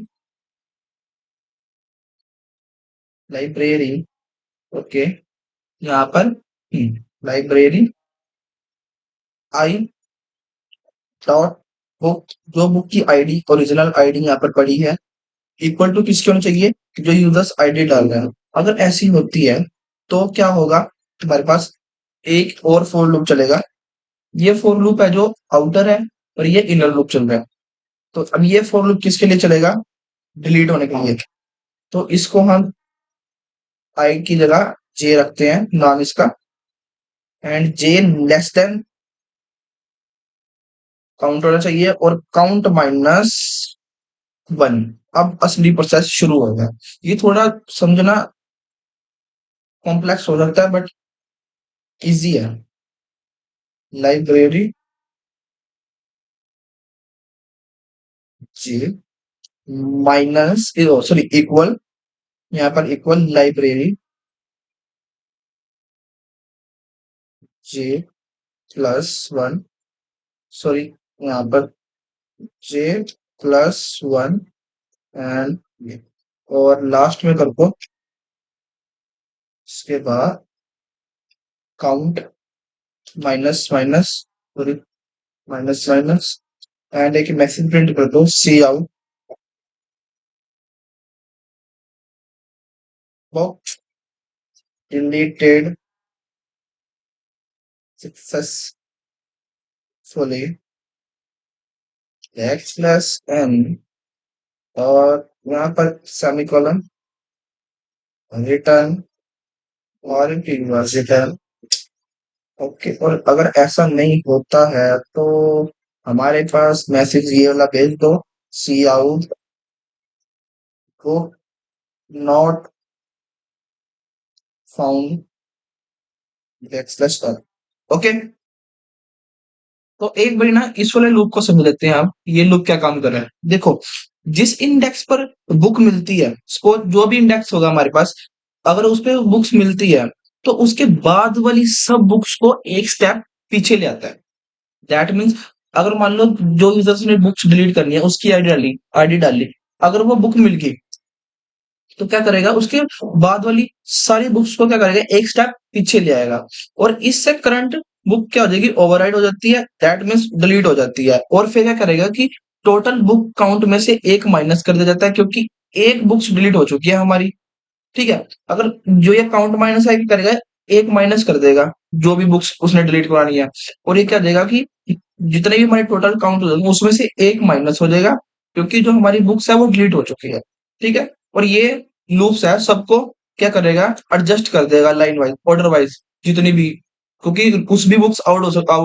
लाइब्रेरी, ओके, यहाँ पर लाइब्रेरी आई डॉट बुक, जो बुक की आईडी ओरिजिनल आईडी यहाँ पर पड़ी है, इक्वल टू किसकी होनी चाहिए, जो यूजर्स आईडी डाल रहे हैं। अगर ऐसी होती है तो क्या होगा, तुम्हारे पास एक और फॉर लूप चलेगा। ये फॉर लूप है जो आउटर है, और ये इनर लूप चल रहा है। तो अब ये फॉर लूप किसके लिए चलेगा, डिलीट होने के लिए। तो इसको हम आई की जगह जे रखते हैं नाम इसका, and J less than count होना चाहिए, और काउंट माइनस वन। अब असली प्रोसेस शुरू होगा। ये थोड़ा समझना कॉम्प्लेक्स हो सकता है बट इजी है। Library J minus, sorry, equal, यहाँ पर equal library J plus one, sorry, यहाँ पर जे प्लस वन, एंड और लास्ट में कर दो इसके बाद count minus minus, sorry, minus minus, and एक मैसेज प्रिंट कर दो, सी out box deleted successfully X plus N, और यहाँ पर सेमीकोलन रिटर्न और रिटर्न। ओके, और अगर ऐसा नहीं होता है तो हमारे पास मैसेज ये वाला भेज दो, सी आउट को not found x plus n. Okay, तो एक बारी ना इस वाले लूप को समझ लेते हैं आप, ये लूप क्या काम कर रहा है। देखो, जिस इंडेक्स पर बुक मिलती है, उसको जो भी इंडेक्स होगा हमारे पास, अगर उस पे बुक्स मिलती है तो उसके बाद वाली सब बुक्स को एक स्टेप पीछे ले आता है। दैट मीन्स, अगर मान लो जो यूजर्स ने बुक्स डिलीट करनी है उसकी आईडी डाली, अगर वो बुक मिल गई तो क्या करेगा, उसके बाद वाली सारी बुक्स को क्या करेगा, एक स्टेप पीछे ले आएगा, और इससे करंट बुक क्या हो जाएगी, ओवरराइड हो जाती है, दैट मीन्स डिलीट हो जाती है। और फिर क्या करेगा कि टोटल बुक काउंट में से एक माइनस कर दिया जाता है, क्योंकि एक बुक्स डिलीट हो चुकी है हमारी। ठीक है, अगर जो ये काउंट माइनस है करेगा, एक माइनस कर देगा जो भी बुक्स उसने डिलीट करानी है, और ये क्या देगा कि जितने भी हमारे टोटल काउंट हो जाएंगे उसमें से एक माइनस हो जाएगा, क्योंकि जो हमारी बुक्स है वो डिलीट हो चुकी है। ठीक है, और ये लूप्स है सबको क्या करेगा, एडजस्ट कर देगा लाइन वाइज, ऑर्डर वाइज, जितनी भी, क्योंकि कुछ भी बुक्स आउट हो सकता,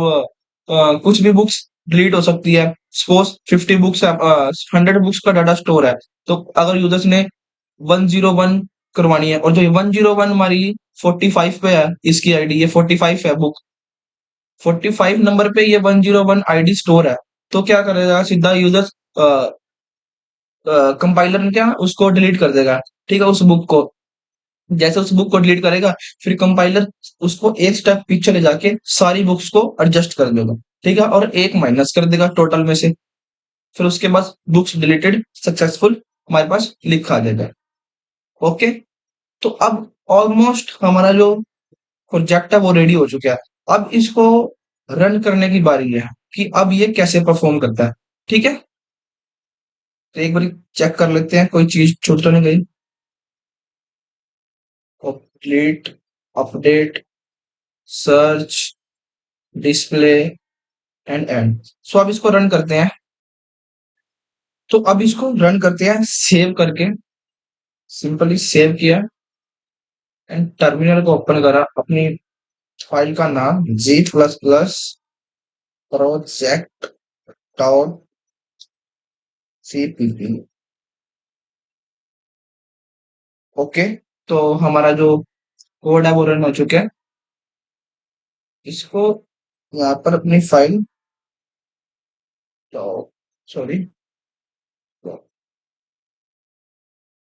कुछ भी बुक्स डिलीट हो सकती है। सपोज 50 बुक्स है, 100 बुक्स का डाटा स्टोर है, तो अगर यूजर्स ने 101 करवानी है, और जो 101 हमारी 45 पे है, इसकी आईडी ये 45 है बुक, 45 नंबर पे ये 101 आईडी स्टोर है, तो क्या करेगा, सीधा यूजर कंपाइलर ने क्या उसको डिलीट कर देगा। ठीक है, उस बुक को, जैसे उस बुक को डिलीट करेगा, फिर कंपाइलर उसको एक स्टेप पीछे ले जाके सारी बुक्स को एडजस्ट कर देगा। ठीक है, और एक माइनस कर देगा टोटल में से, फिर उसके बाद बुक्स डिलीटेड सक्सेसफुल हमारे पास लिखा आ जाएगा। ओके, तो अब ऑलमोस्ट हमारा जो प्रोजेक्ट है वो रेडी हो चुका है। अब इसको रन करने की बारी है कि अब ये कैसे परफॉर्म करता है। ठीक है, तो एक बार चेक कर लेते हैं कोई चीज छूट तो नहीं गई। Complete, update, search, display and and. So अब इसको रन करते हैं। तो अब इसको रन करते हैं सेव करके, सिंपली सेव किया एंड टर्मिनल को ओपन करा, अपनी फाइल का नाम G plus plus project dot CPP. Okay, तो हमारा जो कोड है वो रन हो चुका है। इसको यहाँ पर अपनी फाइल, तो sorry,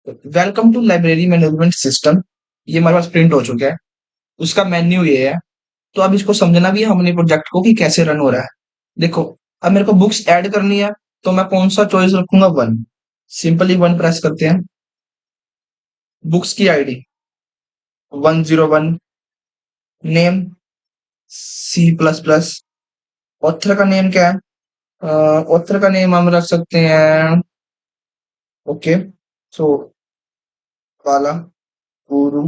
welcome to library management system, ये हमारे पास प्रिंट हो चुका है, उसका मेन्यू ये है। तो अब इसको समझना भी है हमने प्रोजेक्ट को कि कैसे रन हो रहा है। देखो, अब मेरे को बुक्स ऐड करनी है, तो मैं कौन सा चॉइस रखूंगा, वन, सिंपली वन प्रेस करते हैं। बुक्स की ID 101, name C plus plus, author का नेम क्या है, ऑथर का नेम हम रख सकते हैं, ओके, सो बाला गुरु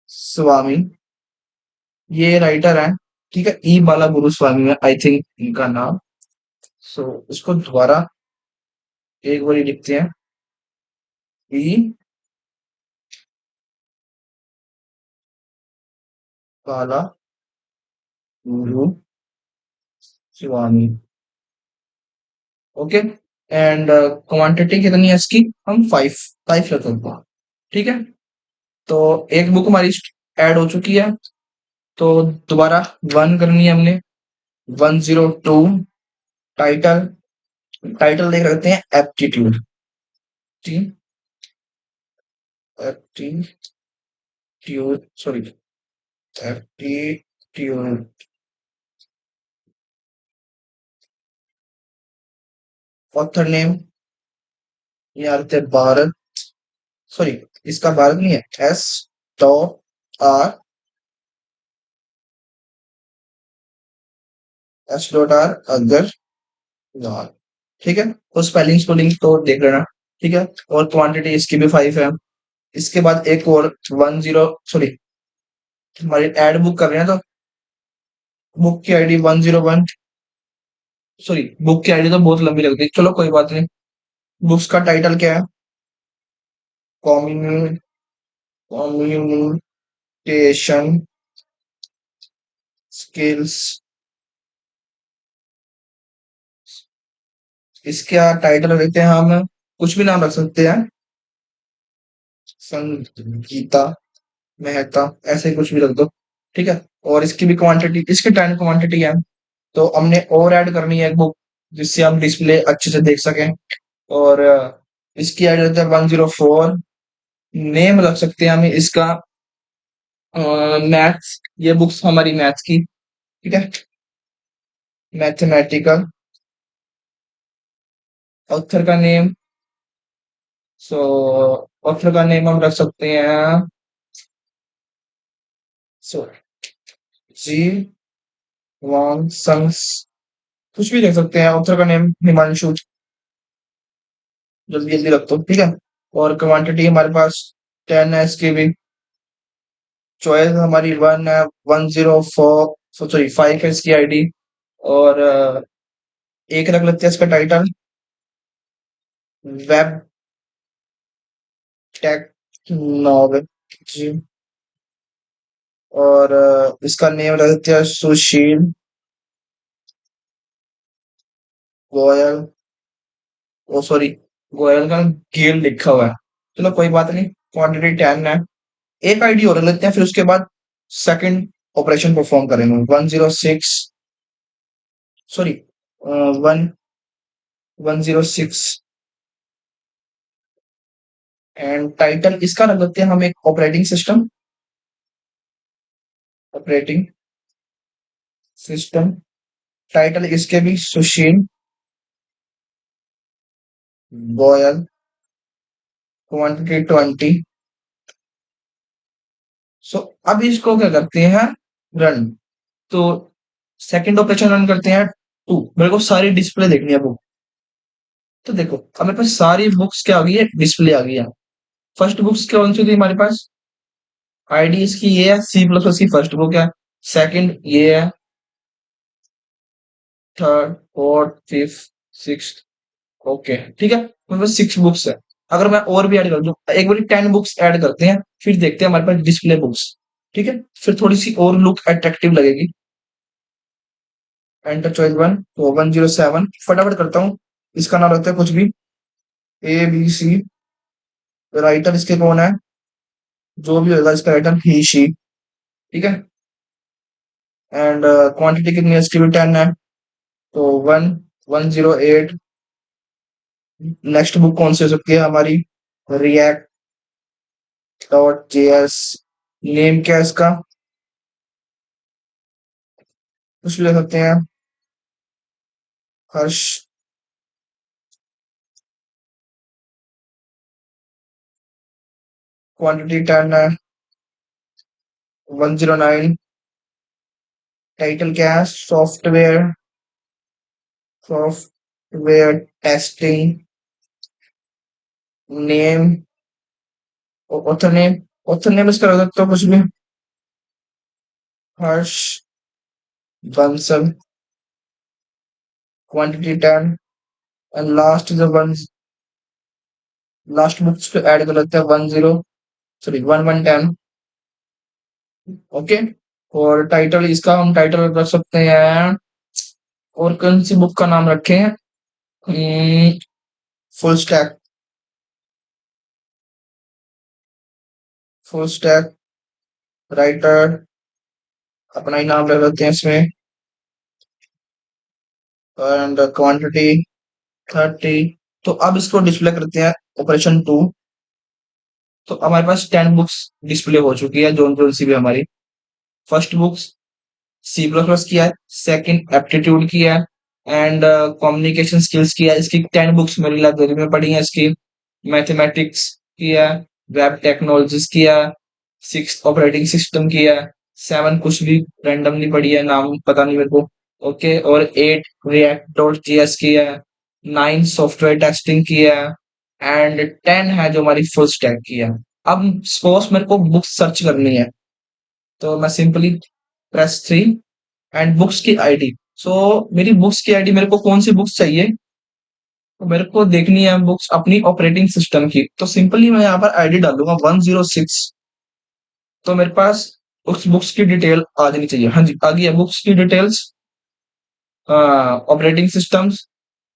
स्वामी, ये राइटर है। ठीक है, ई बाला गुरु स्वामी है आई थिंक इनका नाम। सो इसको दोबारा एक बार लिखते हैं, ई बाला गुरु स्वामी। ओके, एंड क्वांटिटी कितनी है इसकी, हम फाइव, फाइव रखेंगे। ठीक है, तो एक बुक हमारी ऐड हो चुकी है, तो दोबारा वन करनी है हमने, 102, टाइटल, टाइटल देख रखते हैं aptitude, aptitude, sorry, aptitude. Author name, ये आते हैं भारत सॉरी, इसका भारत नहीं है, आर S.R अगर नॉट, ठीक है। और स्पेलिंग स्पेलिंग तो देख लेना, ठीक है। और क्वांटिटी इसकी भी 5 है। इसके बाद एक और 10, सॉरी, हमारी एड बुक कर रहे हैं तो बुक की आईडी 101, सॉरी, बुक की आईडी तो बहुत लंबी लगती है, चलो कोई बात नहीं। बुक्स का टाइटल क्या है? Communication skills. इसका टाइटल रखते हैं हम, कुछ भी नाम रख सकते हैं, संगीता मेहता, ऐसे कुछ भी रख दो, ठीक है। और इसकी भी क्वांटिटी, इसकी 10 क्वांटिटी है, तो हमने और ऐड करनी है एक बुक, जिससे हम डिस्प्ले अच्छे से देख सकें। और इसकी ऐड रहता है 104। नेम रख सकते हैं हम इसका मैथ्स, ये बुक्स हमारी मैथ्स की, ठीक है, मैथमेटिकल। ऑथर का नेम, सो ऑथर का नेम हम रख सकते हैं, सो जी वॉन्ग संग्स, कुछ भी लिख सकते हैं। ऑथर का नेम हिमांशु, जल्दी जल्दी रख दो, ठीक है। और क्वांटिटी हमारे पास 10 है, इसकी भी चॉइस हमारी 1 है, 104, सॉरी 5 है इसकी आईडी। और एक रख लेते हैं इसका टाइटल, वेब टेक्नोलॉजी। और इसका नेम रख देते हैं सुशील गोयल, ओ सॉरी, गोयल का गेल लिखा हुआ है, चलो कोई बात नहीं। क्वांटिटी 10 है। एक आईडी और रख लेते हैं, फिर उसके बाद सेकंड ऑपरेशन परफॉर्म करेंगे। 106, सॉरी, 106। एंड टाइटल इसका रख लेते हैं हम एक operating system, operating system. Title इसके भी सुशील गोयल, क्वांटिटी 20। सो अब इसको क्या करते हैं, रन। तो सेकंड ऑपरेशन रन करते हैं 2, मेरे को सारी डिस्प्ले देखनी है बुक। तो देखो अब मेरे पास सारी बुक्स क्या आ गई है, डिस्प्ले आ गई है। फर्स्ट बुक्स कौन सी थी हमारे पास? आईडी इसकी ये है, सी प्लस प्लस की फर्स्ट बुक है। सेकंड ये है, third, fourth, fifth, six, okay, ठीक है। मेरे पास 6 बुक्स है। अगर मैं और भी ऐड कर दूं, एक बार 10 बुक्स ऐड करते हैं, फिर देखते हैं हमारे पास डिस्प्ले बुक्स, ठीक है। फिर थोड़ी सी और लुक अट्रैक्टिव लगेगी। एंटर चॉइस 1, तो 107 फटाफट करता हूँ। इसका नाम रहता है कुछ भी, ABC। राइटर इसके कौन है? जो भी होगा इसका राइटर ही शी, ठीक है। एंड क्वांटिटी कितनी है इसकी भी 10 है, तो 108। नेक्स्ट बुक कौन सी हो सकती है हमारी? React dot JS. नेम क्या है इसका? कुछ भी ले सकते हैं, हर्ष। क्वांटिटी 10 है, 109। टाइटल क्या है? Software testing. Name, author name इसका रख सकते हो कुछ भी, हर्ष बंसल। क्वांटिटी 10। एंड लास्ट जो वन, लास्ट बुक्स को ऐड कर लेते हैं 10, सॉरी 1110, ओके। और टाइटल इसका हम टाइटल रख सकते हैं, और कौन सी बुक का नाम रखें? Full stack, full stack writer, अपना ही नाम रख लेते हैं इसमें। And quantity 30। तो अब इसको डिस्प्ले करते हैं ऑपरेशन 2। तो हमारे पास 10 बुक्स डिस्प्ले हो चुकी है, जोन जोन सी भी हमारी। First books C plus plus की है, सेकंड एप्टीट्यूड की है, एंड कम्युनिकेशन स्किल्स की है। इसकी 10 बुक्स मेरी लाइब्रेरी में पड़ी है। इसकी मैथमेटिक्स की है, वेब टेक्नोलॉजीज किया, 6 ऑपरेटिंग सिस्टम किया, 7 कुछ भी रैंडमली पड़ी है, नाम पता नहीं मेरे को। ओके, और 8 रिएक्ट डॉट जेएस किया, 9 सॉफ्टवेयर टेस्टिंग किया, एंड 10 है जो हमारी फुल स्टैक किया। अब सपोज मेरे को बुक्स सर्च करनी है, तो मैं सिंपली प्रेस 3 एंड बुक्स की आईडी। सो मेरी बुक्स की आईडी, मेरे को कौन सी बुक्स चाहिए, तो मेरे को देखनी है बुक्स अपनी ऑपरेटिंग सिस्टम की, तो सिंपली मैं यहाँ पर आईडी डालूंगा 106। तो मेरे पास उस बुक्स की डिटेल आ जानी चाहिए। हाँ जी, आ गई है बुक्स की details. Operating systems,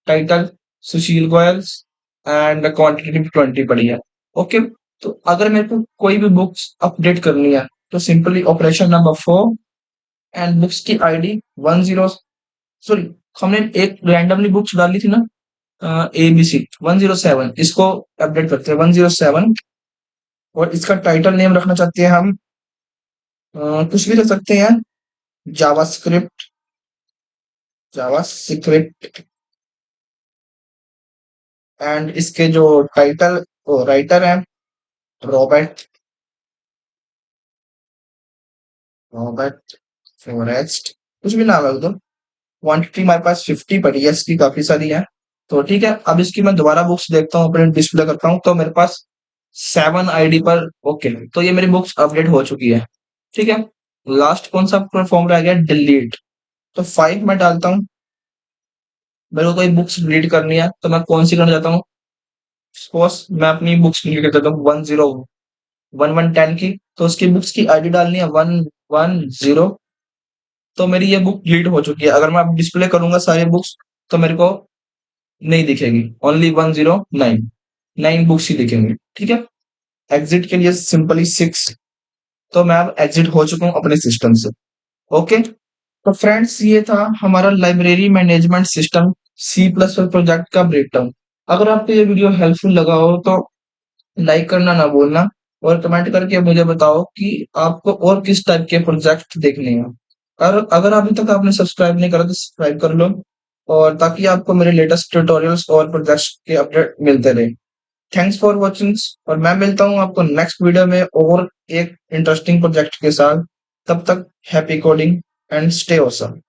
title Sushil Goyal's, and quantity 20 पड़ी है। ओके, तो अगर मेरे को कोई भी बुक्स अपडेट करनी है, तो simply operation number 4 and books की आईडी 10, सॉरी, हमने एक रैंडमली बुक्स डाली थी ना, ए बी सी 107, इसको अपडेट करते हैं 107। और इसका टाइटल नेम रखना चाहते हैं हम, कुछ भी रख सकते हैं, जावास्क्रिप्ट, जावास्क्रिप्ट। एंड इसके जो टाइटल राइटर है, रॉबर्ट, रॉबर्ट फॉरेस्ट, कुछ भी नाम है वो तो। क्वांटिटी हमारे पास 50 पड़ी है, इसकी काफी सारी है। तो ठीक है, अब इसकी मैं दोबारा बुक्स देखता हूँ, अपने डिस्प्ले करता हूँ, तो मेरे पास 7 आईडी पर। ओके, तो ये मेरी बुक्स अपडेट हो चुकी है। ठीक है, लास्ट कौन सा फॉर्म रह गया, डिलीट। तो 5 मैं डालता हूँ, मेरे को कोई बुक्स डिलीट करनी है, तो मैं कौन सी करना चाहता हूँ, सपोज मैं अपनी बुक्स डिलीट कर देता हूँ 10 की, तो उसकी बुक्स की आईडी डालनी है 110। तो मेरी ये बुक डिलीट हो चुकी है। अगर मैं अब डिस्प्ले करूंगा सारी बुक्स, तो मेरे को नहीं दिखेगी, ओनली 109 बुक्स ही दिखेंगी। ठीक है, एग्जिट के लिए सिंपली 6। तो मैं अब एग्जिट हो चुका हूँ अपने सिस्टम से। ओके, तो फ्रेंड्स ये था हमारा library management system C plus plus project का ब्रेकडाउन। अगर आपको ये वीडियो हेल्पफुल लगा हो, तो लाइक करना ना भूलना, और कमेंट करके मुझे बताओ कि आपको और किस टाइप के प्रोजेक्ट देखने हैं। और अगर अभी तक आपने सब्सक्राइब नहीं करा, तो सब्सक्राइब कर लो, और ताकि आपको मेरे लेटेस्ट ट्यूटोरियल्स और प्रोजेक्ट्स के अपडेट मिलते रहे। थैंक्स फॉर वॉचिंग, और मैं मिलता हूँ आपको नेक्स्ट वीडियो में और एक इंटरेस्टिंग प्रोजेक्ट के साथ। तब तक happy coding and stay awesome.